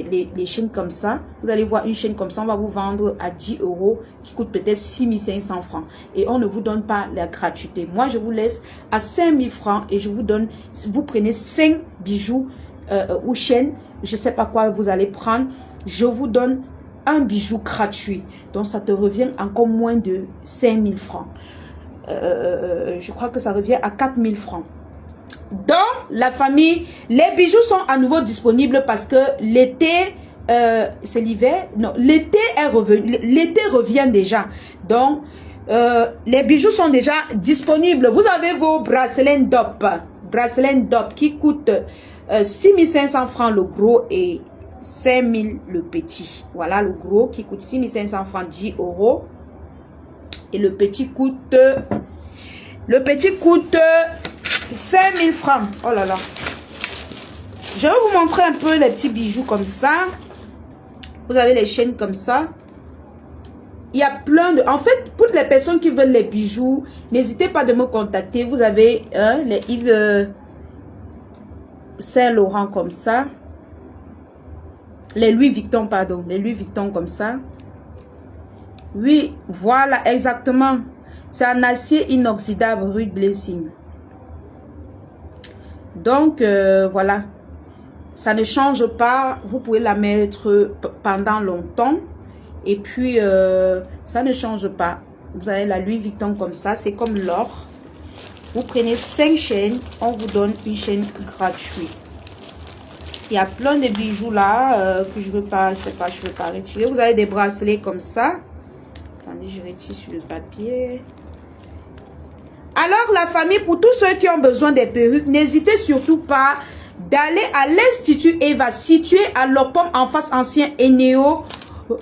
les chaînes comme ça. Vous allez voir une chaîne comme ça, on va vous vendre à 10 € qui coûte peut-être 6500 francs. Et on ne vous donne pas la gratuité. Moi, je vous laisse à 5000 francs et je vous donne, vous prenez 5 bijoux ou chaînes, je ne sais pas quoi vous allez prendre. Je vous donne un bijou gratuit. Donc, ça te revient encore moins de 5000 francs. Je crois que ça revient à 4000 francs. Dans la famille, les bijoux sont à nouveau disponibles parce que l'été, c'est l'hiver, non, l'été est revenu, l'été revient déjà. Donc, les bijoux sont déjà disponibles. Vous avez vos bracelets DOP qui coûtent 6500 francs le gros et 5000 le petit. Voilà le gros qui coûte 6500 francs, 10 €. Et le petit coûte 5000 francs. Oh là là. Je vais vous montrer un peu les petits bijoux comme ça. Vous avez les chaînes comme ça. Il y a plein de... En fait, pour les personnes qui veulent les bijoux, n'hésitez pas de me contacter. Vous avez les Yves Saint-Laurent comme ça. Les Louis Vuitton, pardon. Les Louis Vuitton comme ça. Oui, voilà, exactement. C'est un acier inoxydable Rude Blessing. Donc, voilà. Ça ne change pas. Vous pouvez la mettre pendant longtemps. Et puis, ça ne change pas. Vous avez la Louis Vuitton comme ça. C'est comme l'or. Vous prenez 5 chaînes. On vous donne une chaîne gratuite. Il y a plein de bijoux là que je ne veux pas, je sais pas, je ne veux pas retirer. Vous avez des bracelets comme ça. Attendez, je retire sur le papier. Alors, la famille, pour tous ceux qui ont besoin des perruques, n'hésitez surtout pas d'aller à l'Institut Eva, situé à Lopom, en face ancien Eneo.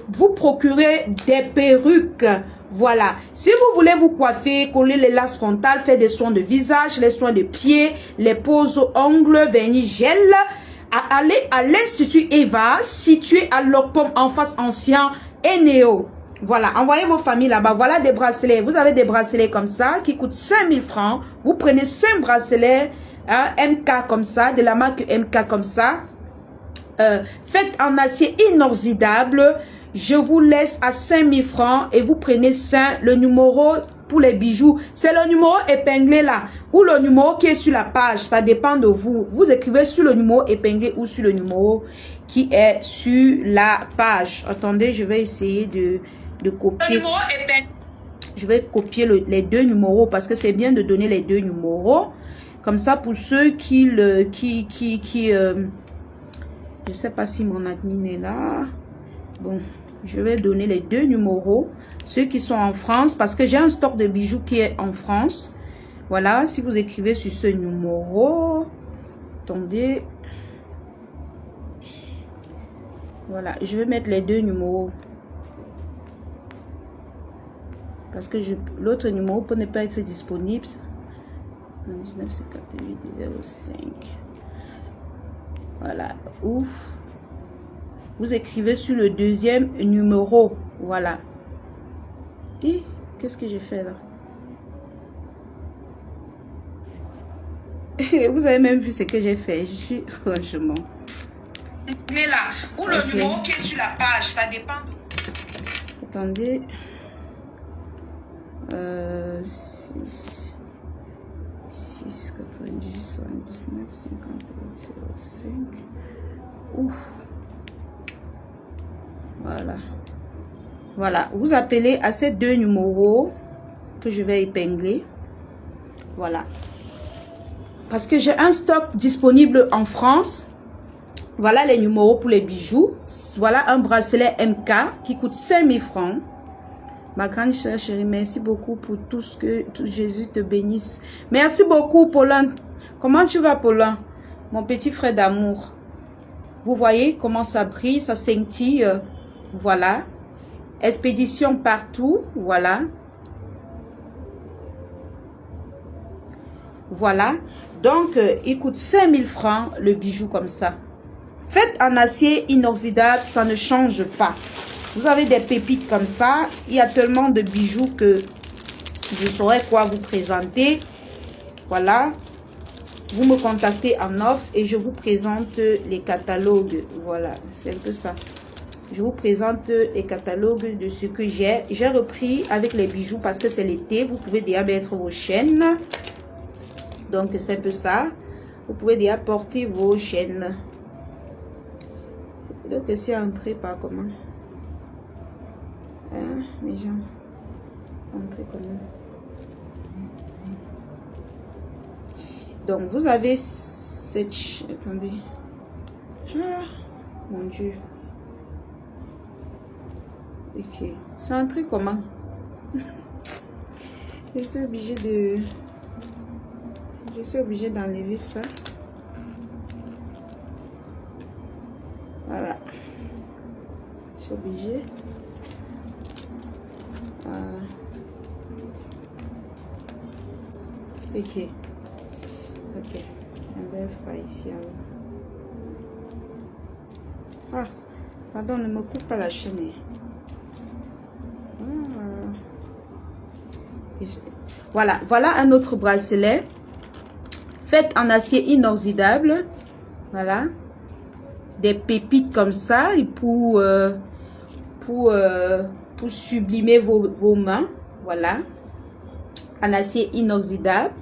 Vous procurez des perruques. Voilà. Si vous voulez vous coiffer, coller les lasses frontales, faire des soins de visage, les soins de pieds, les poses ongles, vernis, gel, allez à l'Institut Eva, situé à Lopom, en face ancien Eneo. Voilà, envoyez vos familles là-bas. Voilà des bracelets. Vous avez des bracelets comme ça qui coûtent 5000 francs. Vous prenez 5 bracelets MK comme ça, de la marque MK comme ça. Faites en acier inoxydable. Je vous laisse à 5000 francs et vous prenez 5. Le numéro pour les bijoux, c'est le numéro épinglé là ou le numéro qui est sur la page. Ça dépend de vous. Vous écrivez sur le numéro épinglé ou sur le numéro qui est sur la page. Attendez, je vais essayer de copier. Je vais copier les 2 numéros parce que c'est bien de donner les 2 numéros. Comme ça, pour ceux je sais pas si mon admin est là. Bon, je vais donner les 2 numéros. Ceux qui sont en France, parce que j'ai un stock de bijoux qui est en France. Voilà, si vous écrivez sur ce numéro. Attendez. Voilà, je vais mettre les 2 numéros. Parce que l'autre numéro peut ne pas être disponible. 195805. Voilà. Ouf. Vous écrivez sur le 2e numéro. Voilà. Et qu'est-ce que j'ai fait là? Vous avez même vu ce que j'ai fait. Je suis franchement. Mais là, ou le numéro qui est sur la page, ça dépend. Attendez. 6 90 79 50 05. Ouf. Voilà. Voilà. Vous appelez à ces deux numéros que je vais épingler. Voilà. Parce que j'ai un stock disponible en France. Voilà les numéros pour les bijoux. Voilà un bracelet MK qui coûte 5000 francs. Ma grande chère chérie, merci beaucoup pour tout ce que Jésus te bénisse. Merci beaucoup, Paulin. Comment tu vas, Paulin? Mon petit frère d'amour. Vous voyez comment ça brille, ça scintille. Voilà. Expédition partout. Voilà. Voilà. Donc, il coûte 5000 francs le bijou comme ça. Faites en acier inoxydable, ça ne change pas. Vous avez des pépites comme ça. Il y a tellement de bijoux que je saurais quoi vous présenter. Voilà. Vous me contactez en offre et je vous présente les catalogues. Voilà, c'est un peu ça. Je vous présente les catalogues de ce que j'ai. J'ai repris avec les bijoux parce que c'est l'été. Vous pouvez déjà mettre vos chaînes. Donc, c'est un peu ça. Vous pouvez déjà porter vos chaînes. Donc, c'est entré par comment? Hein, mes gens. Entré comment? Donc, vous avez cette... Attendez. Ah, mon Dieu. Ok. C'est entré comment? Je suis obligée de... Je suis obligée d'enlever ça. Voilà. Je suis obligée. Ok. Ok. Enlève pas ici alors. Ah, pardon, ne me coupe pas la chaîne. Voilà, voilà un autre bracelet. Fait en acier inoxydable. Voilà. Des pépites comme ça. Et pour sublimer vos mains. Voilà. En acier inoxydable.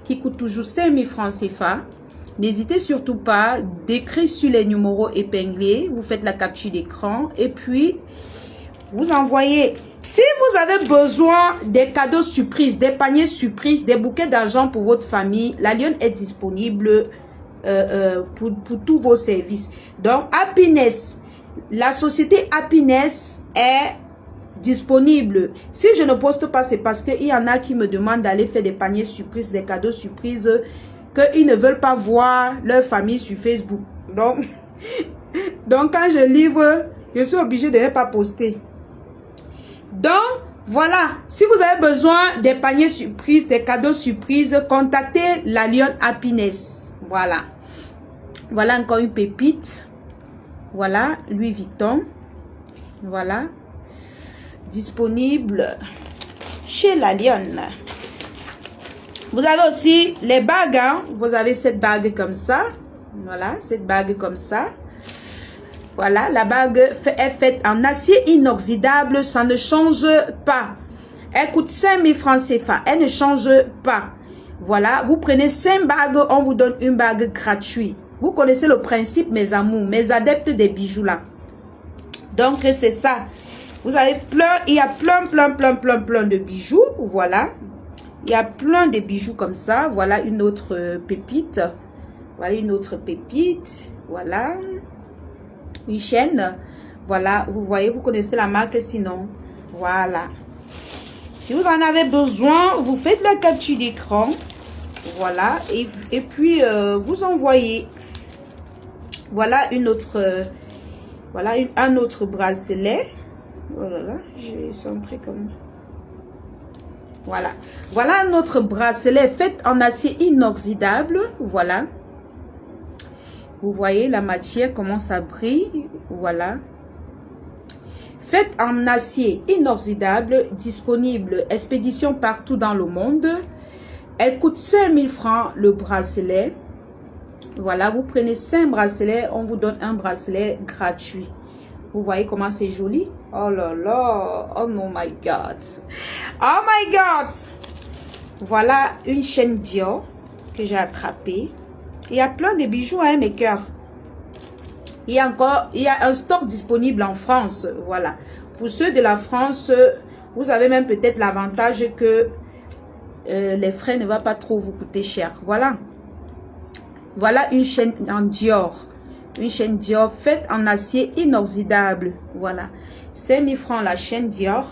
Qui coûte toujours 5000 francs CFA. N'hésitez surtout pas d'écrire sur les numéros épinglés. Vous faites la capture d'écran. Et puis, vous envoyez. Si vous avez besoin des cadeaux surprises, des paniers surprises, des bouquets d'argent pour votre famille, la Lionne est disponible pour tous vos services. Donc, Happiness, la société Happiness est disponible. Si je ne poste pas, c'est parce qu'il y en a qui me demandent d'aller faire des paniers surprises, des cadeaux surprises, qu'ils ne veulent pas voir leur famille sur Facebook. Donc quand je livre, je suis obligée de ne pas poster. Donc, voilà. Si vous avez besoin des paniers surprises, des cadeaux surprises, contactez la Lionne Happiness. Voilà. Voilà encore une pépite. Voilà, Louis Vuitton. Voilà. Disponible chez la Lionne. Vous avez aussi les bagues. Hein? Vous avez cette bague comme ça. Voilà, cette bague comme ça. Voilà, la bague est faite en acier inoxydable. Ça ne change pas. Elle coûte 5000 francs CFA. Elle ne change pas. Voilà, vous prenez 5 bagues. On vous donne une bague gratuite. Vous connaissez le principe, mes amours, mes adeptes des bijoux là. Donc, c'est ça. Vous avez plein, il y a plein de bijoux. Voilà. Il y a plein de bijoux comme ça. Voilà une autre pépite. Voilà une autre pépite. Voilà. Une chaîne. Voilà. Vous voyez, vous connaissez la marque sinon. Voilà. Si vous en avez besoin, vous faites la capture d'écran. Voilà. Et puis, vous envoyez. Voilà une autre... voilà un autre bracelet. Oh là là, j'ai centré comme... Voilà. Voilà un autre bracelet fait en acier inoxydable. Voilà. Vous voyez la matière, comment ça brille. Voilà. Fait en acier inoxydable, disponible, expédition partout dans le monde. Elle coûte 5000 francs le bracelet. Voilà, vous prenez 5 bracelets, on vous donne un bracelet gratuit. Vous voyez comment c'est joli? Oh là là, oh no my God. Oh my God. Voilà une chaîne Dior que j'ai attrapée. Il y a plein de bijoux, hein, mes cœurs. Il y a un stock disponible en France. Voilà. Pour ceux de la France, vous avez même peut-être l'avantage que les frais ne vont pas trop vous coûter cher. Voilà. Voilà une chaîne en Dior. Une chaîne Dior faite en acier inoxydable. Voilà. 5000 francs la chaîne Dior.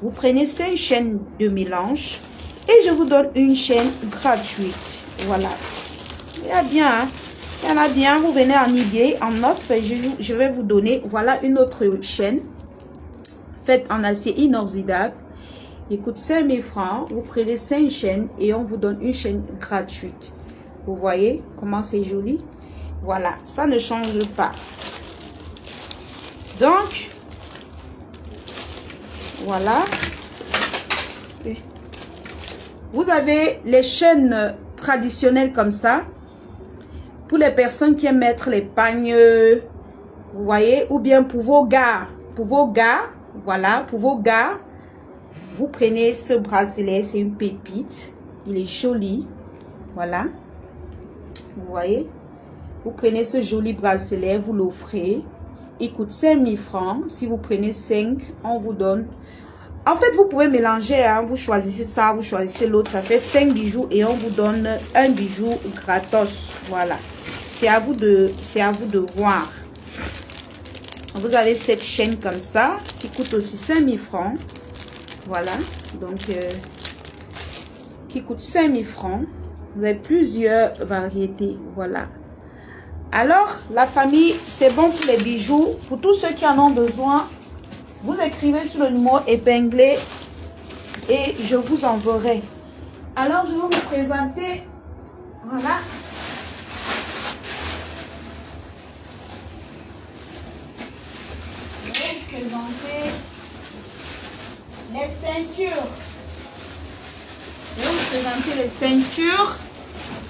Vous prenez 5 chaînes de mélange. Et je vous donne une chaîne gratuite. Voilà. Il y a bien, hein? Il y en a bien. Vous venez en eBay, en offre. Je vais vous donner, voilà une autre chaîne. Faite en acier inoxydable. Il coûte 5000 francs. Vous prenez 5 chaînes et on vous donne une chaîne gratuite. Vous voyez comment c'est joli? Voilà, ça ne change pas. Donc, voilà. Vous avez les chaînes traditionnelles comme ça. Pour les personnes qui aiment mettre les pagnes, vous voyez, ou bien pour vos gars. Pour vos gars, voilà, pour vos gars, vous prenez ce bracelet, c'est une pépite. Il est joli. Voilà. Vous voyez? Vous prenez ce joli bracelet, vous l'offrez. Il coûte 5000 francs. Si vous prenez 5, on vous donne... En fait, vous pouvez mélanger. Hein, vous choisissez ça, vous choisissez l'autre. Ça fait 5 bijoux et on vous donne un bijou gratos. Voilà. C'est à vous de voir. Vous avez cette chaîne comme ça qui coûte aussi 5000 francs. Voilà. Donc, qui coûte 5000 francs. Vous avez plusieurs variétés. Voilà. Alors, la famille, c'est bon pour les bijoux. Pour tous ceux qui en ont besoin, vous écrivez sur le numéro épinglé et je vous enverrai. Alors, je vais vous présenter. Voilà. Je vais vous présenter les ceintures. Je vais vous présenter les ceintures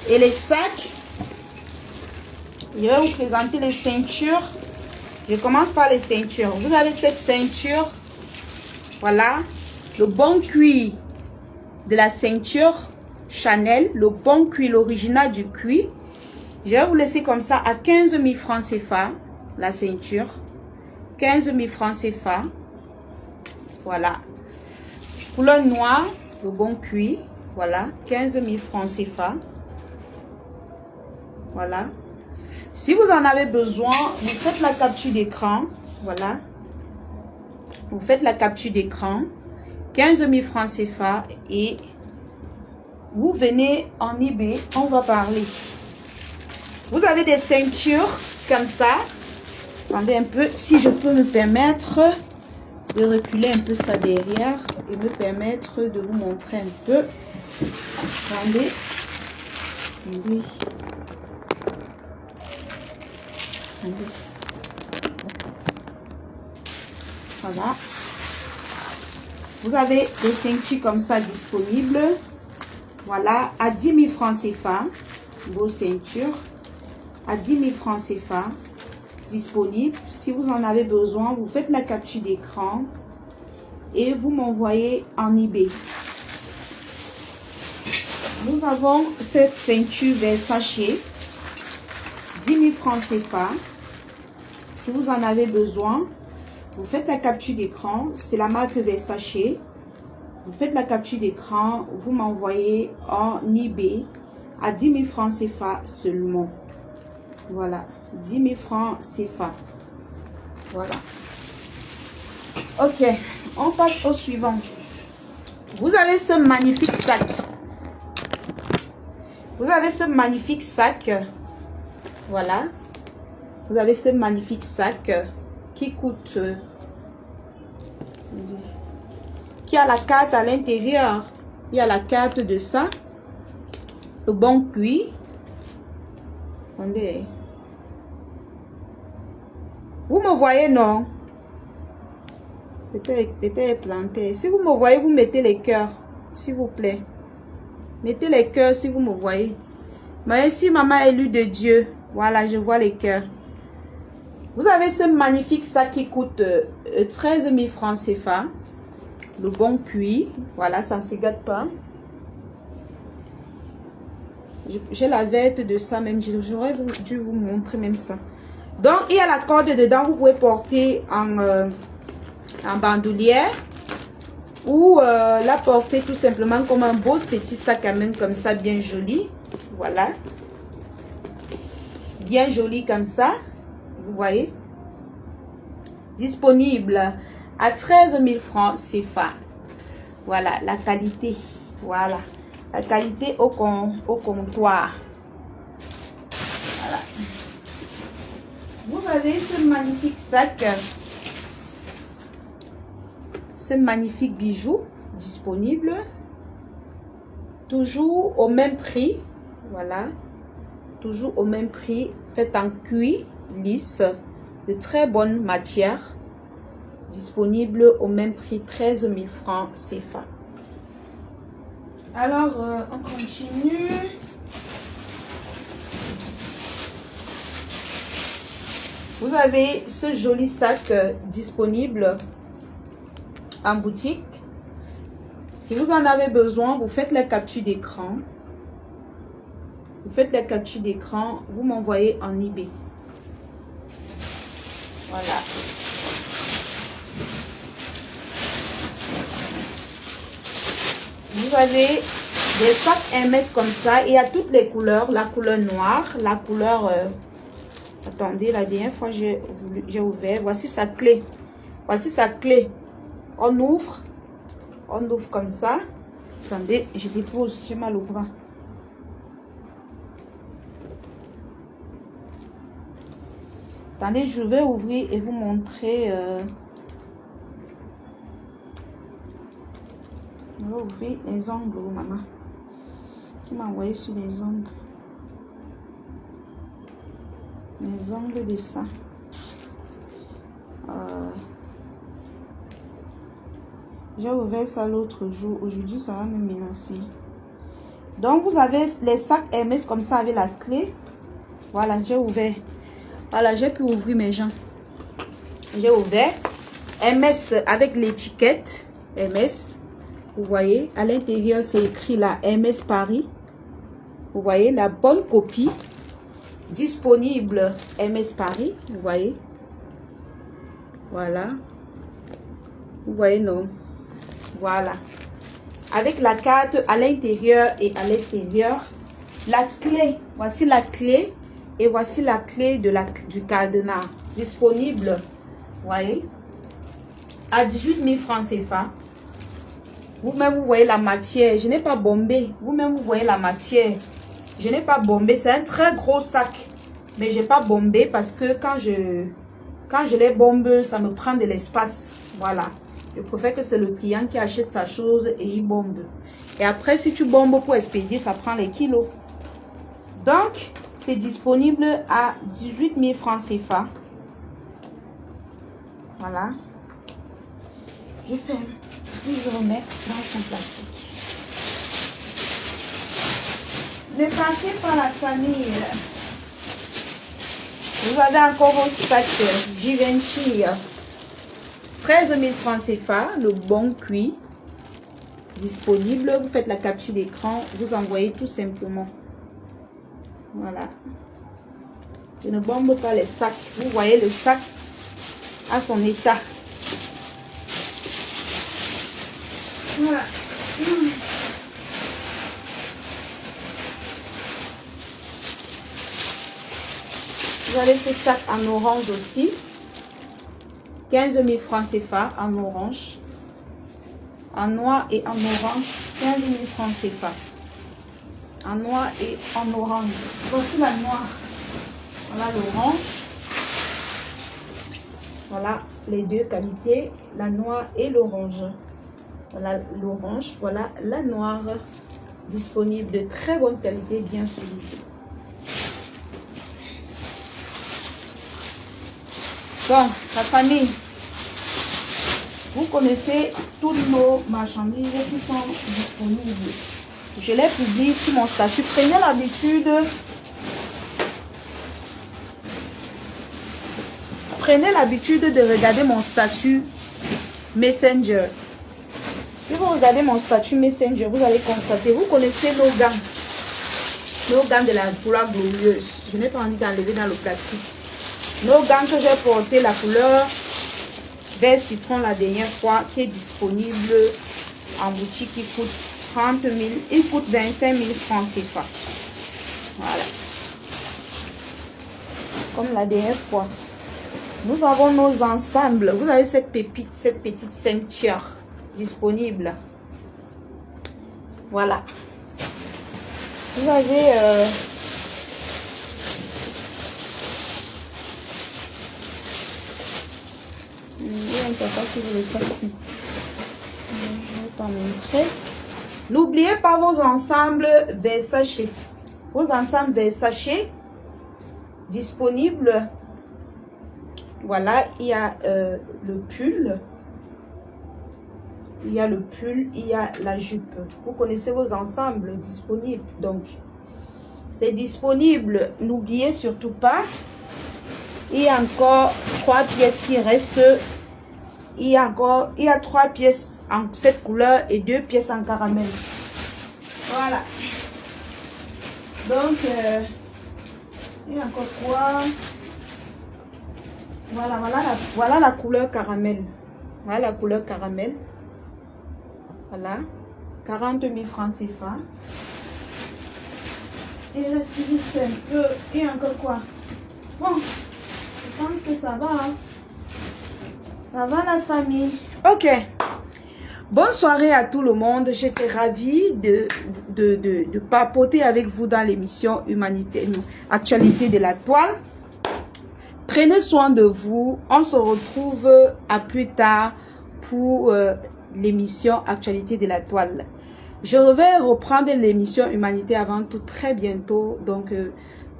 et les sacs. Je vais vous présenter les ceintures. Je commence par les ceintures. Vous avez cette ceinture. Voilà. Le bon cuir de la ceinture Chanel. Le bon cuir, l'original du cuir. Je vais vous laisser comme ça à 15 000 francs CFA. La ceinture. 15 000 francs CFA. Voilà. Couleur noire. Le bon cuir. Voilà. 15 000 francs CFA. Voilà. Si vous en avez besoin, vous faites la capture d'écran. Voilà. Vous faites la capture d'écran. 15 000 francs CFA. Et vous venez en eBay. On va parler. Vous avez des ceintures comme ça. Attendez un peu. Si je peux me permettre de reculer un peu ça derrière. Et me permettre de vous montrer un peu. Attendez. Attendez. Voilà. Vous avez des ceintures comme ça disponibles. Voilà. À 10 000 francs CFA. Vos ceintures. À 10 000 francs CFA. Disponibles. Si vous en avez besoin, vous faites la capture d'écran. Et vous m'envoyez en eBay. Nous avons cette ceinture Versace. 10 000 francs CFA. Si vous en avez besoin, vous faites la capture d'écran. C'est la marque Versace. Vous faites la capture d'écran. Vous m'envoyez en eBay à 10 000 francs CFA seulement. Voilà. 10 000 francs CFA. Voilà. Ok. On passe au suivant. Vous avez ce magnifique sac. Vous avez ce magnifique sac. Voilà. Vous avez ce magnifique sac qui coûte... qui a la carte à l'intérieur. Il y a la carte de ça. Le bon cuir. Attendez. Vous me voyez, non? Peut-être planté. Si vous me voyez, vous mettez les cœurs. S'il vous plaît. Mettez les cœurs si vous me voyez. Mais ici, maman élue de Dieu. Voilà, je vois les cœurs. Vous avez ce magnifique sac qui coûte 13 000 francs CFA. Le bon cuir. Voilà, ça ne se gâte pas. J'ai la verte de ça même. J'aurais dû vous montrer même ça. Donc, il y a la corde dedans. Vous pouvez porter en bandoulière. Ou la porter tout simplement comme un beau petit sac à main comme ça, bien joli. Voilà. Bien joli comme ça. Vous voyez. Disponible à 13 000 francs CFA. Voilà, la qualité. Voilà. La qualité au comptoir. Voilà. Vous avez ce magnifique sac. Ce magnifique bijou disponible. Toujours au même prix. Voilà. Toujours au même prix. Fait en cuir lisse. De très bonne matière. Disponible au même prix. 13 000 francs CFA. Alors, on continue. Vous avez ce joli sac disponible en boutique. Si vous en avez besoin, vous faites la capture d'écran. Vous faites la capture d'écran, vous m'envoyez en eBay. Voilà. Vous avez des sacs Hermès comme ça. Il y a toutes les couleurs. La couleur noire, la couleur... attendez, la dernière fois j'ai ouvert. Voici sa clé. Voici sa clé. On ouvre comme ça. Attendez, je dépose, j'ai mal au bras. Attendez, je vais ouvrir et vous montrer. Je vais ouvrir les ongles, maman. Qui m'a envoyé sur les ongles. Les ongles de ça. J'ai ouvert ça l'autre jour. Aujourd'hui, ça va me menacer. Donc, vous avez les sacs Hermès comme ça avec la clé. Voilà, j'ai ouvert. Voilà, j'ai pu ouvrir mes gens. J'ai ouvert. Hermès avec l'étiquette. Hermès. Vous voyez, à l'intérieur, c'est écrit là, Hermès Paris. Vous voyez, la bonne copie. Disponible Hermès Paris. Vous voyez. Voilà. Vous voyez, non? Voilà. Avec la carte à l'intérieur et à l'extérieur. La clé. Voici la clé. Et voici la clé de du cadenas. Disponible. Vous voyez. À 18 000 francs CFA. Vous-même, vous voyez la matière. Je n'ai pas bombé. Vous-même, vous voyez la matière. Je n'ai pas bombé. C'est un très gros sac. Mais je n'ai pas bombé parce que quand je les bombe, ça me prend de l'espace. Voilà. Je préfère que c'est le client qui achète sa chose et il bombe. Et après, si tu bombes pour expédier, ça prend les kilos. Donc, c'est disponible à 18 000 francs CFA. Voilà. Je ferme. Puis je remets dans son plastique. Ne partez pas la famille. Vous avez encore votre sac Givenchy. 13 000 francs CFA, le bon cuir. Disponible. Vous faites la capture d'écran. Vous envoyez tout simplement. Voilà. Je ne bombe pas les sacs. Vous voyez le sac à son état. Voilà. Vous avez ce sac en orange aussi. 15 000 francs CFA en orange. En noir et en orange. 15 000 francs CFA. En noir et en orange. Voici la noire. Voilà l'orange. Voilà les deux qualités. La noire et l'orange. Voilà l'orange. Voilà la noire. Disponible de très bonne qualité, bien solide. Bon, la famille, vous connaissez toutes nos marchandises qui sont disponibles. Je l'ai publié sur mon statut. Prenez l'habitude. Prenez l'habitude de regarder mon statut Messenger. Si vous regardez mon statut Messenger, vous allez constater, vous connaissez nos gants. Nos gants de la couleur glorieuse. Je n'ai pas envie d'enlever dans le plastique. Nos gants que j'ai porté, la couleur vert citron la dernière fois, qui est disponible en boutique, qui coûte 30 000, il coûte 25 000 francs CFA. Voilà. Comme la dernière fois. Nous avons nos ensembles. Vous avez cette pépite, cette petite ceinture disponible. Voilà. Vous avez il y a un papa qui veut le sortir. Je vais t'en montrer. N'oubliez pas vos ensembles Versace. Vos ensembles Versace disponibles. Voilà, il y a le pull. Il y a le pull, il y a la jupe. Vous connaissez vos ensembles disponibles. Donc, c'est disponible. N'oubliez surtout pas. Il y a encore 3 pièces qui restent. Il y a 3 pièces en cette couleur et 2 pièces en caramel. Voilà. Donc, il y a encore quoi? Voilà la couleur caramel. Voilà la couleur caramel. Voilà. 40 000 francs CFA. Il reste juste un peu. Et encore quoi? Bon, je pense que ça va. Hein? Ça va la famille. Ok. Bonne soirée à tout le monde. J'étais ravie de papoter avec vous dans l'émission Humanité, Actualité de la Toile. Prenez soin de vous. On se retrouve à plus tard pour l'émission Actualité de la Toile. Je vais reprendre l'émission Humanité avant tout très bientôt. Donc,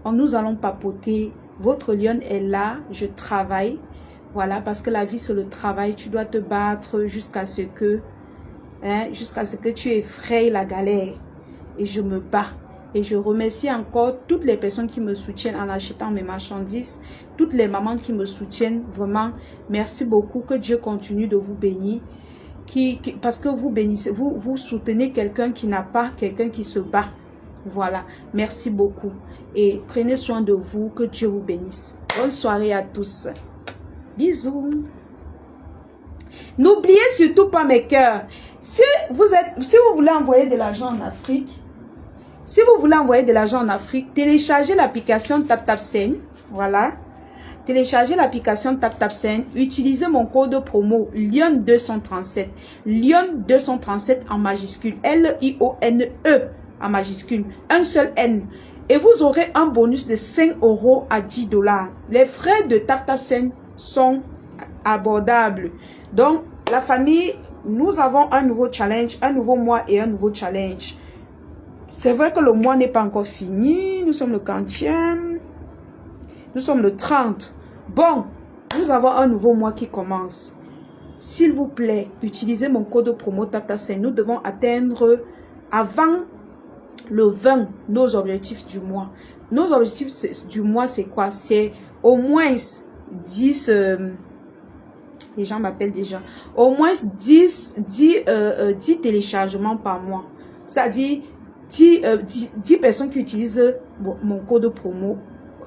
nous allons papoter. Votre lion est là. Je travaille. Voilà, parce que la vie, c'est le travail. Tu dois te battre jusqu'à ce que tu effraies la galère. Et je me bats. Et je remercie encore toutes les personnes qui me soutiennent en achetant mes marchandises. Toutes les mamans qui me soutiennent. Vraiment, merci beaucoup. Que Dieu continue de vous bénir. Parce que vous bénissez, vous soutenez quelqu'un qui n'a pas, quelqu'un qui se bat. Voilà, merci beaucoup. Et prenez soin de vous. Que Dieu vous bénisse. Bonne soirée à tous. Bisous. N'oubliez surtout pas mes cœurs. Si vous voulez envoyer de l'argent en Afrique, téléchargez l'application TapTapSend. Voilà. Téléchargez l'application TapTapSend. Utilisez mon code promo Lion237. Lion237 en majuscule. L-I-O-N-E en majuscule. Un seul N. Et vous aurez un bonus de 5 € à 10 $. Les frais de TapTapSend sont abordables. Donc, la famille, nous avons un nouveau challenge, un nouveau mois et un nouveau challenge. C'est vrai que le mois n'est pas encore fini. Nous sommes le 40e. Nous sommes le 30. Bon, nous avons un nouveau mois qui commence. S'il vous plaît, utilisez mon code promo TapTapSend. Nous devons atteindre avant le 20 nos objectifs du mois. Nos objectifs du mois, c'est quoi? C'est au moins 10... les gens m'appellent déjà. Au moins 10 téléchargements par mois. C'est-à-dire 10 personnes qui utilisent mon code promo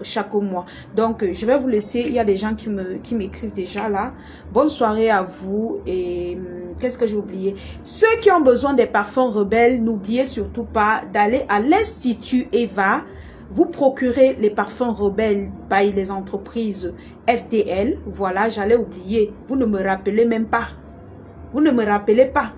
chaque mois. Donc, je vais vous laisser. Il y a des gens qui m'écrivent déjà là. Bonne soirée à vous. Et qu'est-ce que j'ai oublié? Ceux qui ont besoin des parfums rebelles, n'oubliez surtout pas d'aller à l'Institut Eva. Vous procurez les parfums rebelles by les entreprises FDL. Voilà, j'allais oublier. Vous ne me rappelez même pas. Vous ne me rappelez pas.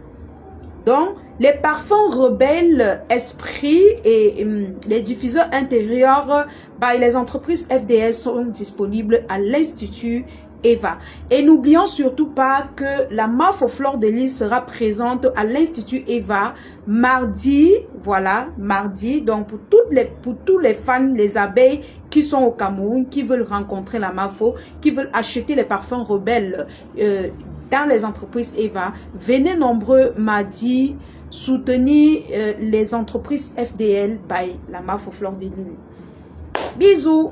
Donc, les parfums rebelles Esprit et les diffuseurs intérieurs by les entreprises FDL sont disponibles à l'Institut Eva. Et n'oublions surtout pas que la MAF aux fleurs de lys sera présente à l'Institut Eva mardi, voilà, mardi. Donc pour tous les fans, les abeilles qui sont au Cameroun, qui veulent rencontrer la MAFO, qui veulent acheter les parfums rebelles dans les entreprises Eva, venez nombreux mardi soutenir les entreprises FDL by la MAF aux Fleurs de Lille. Bisous.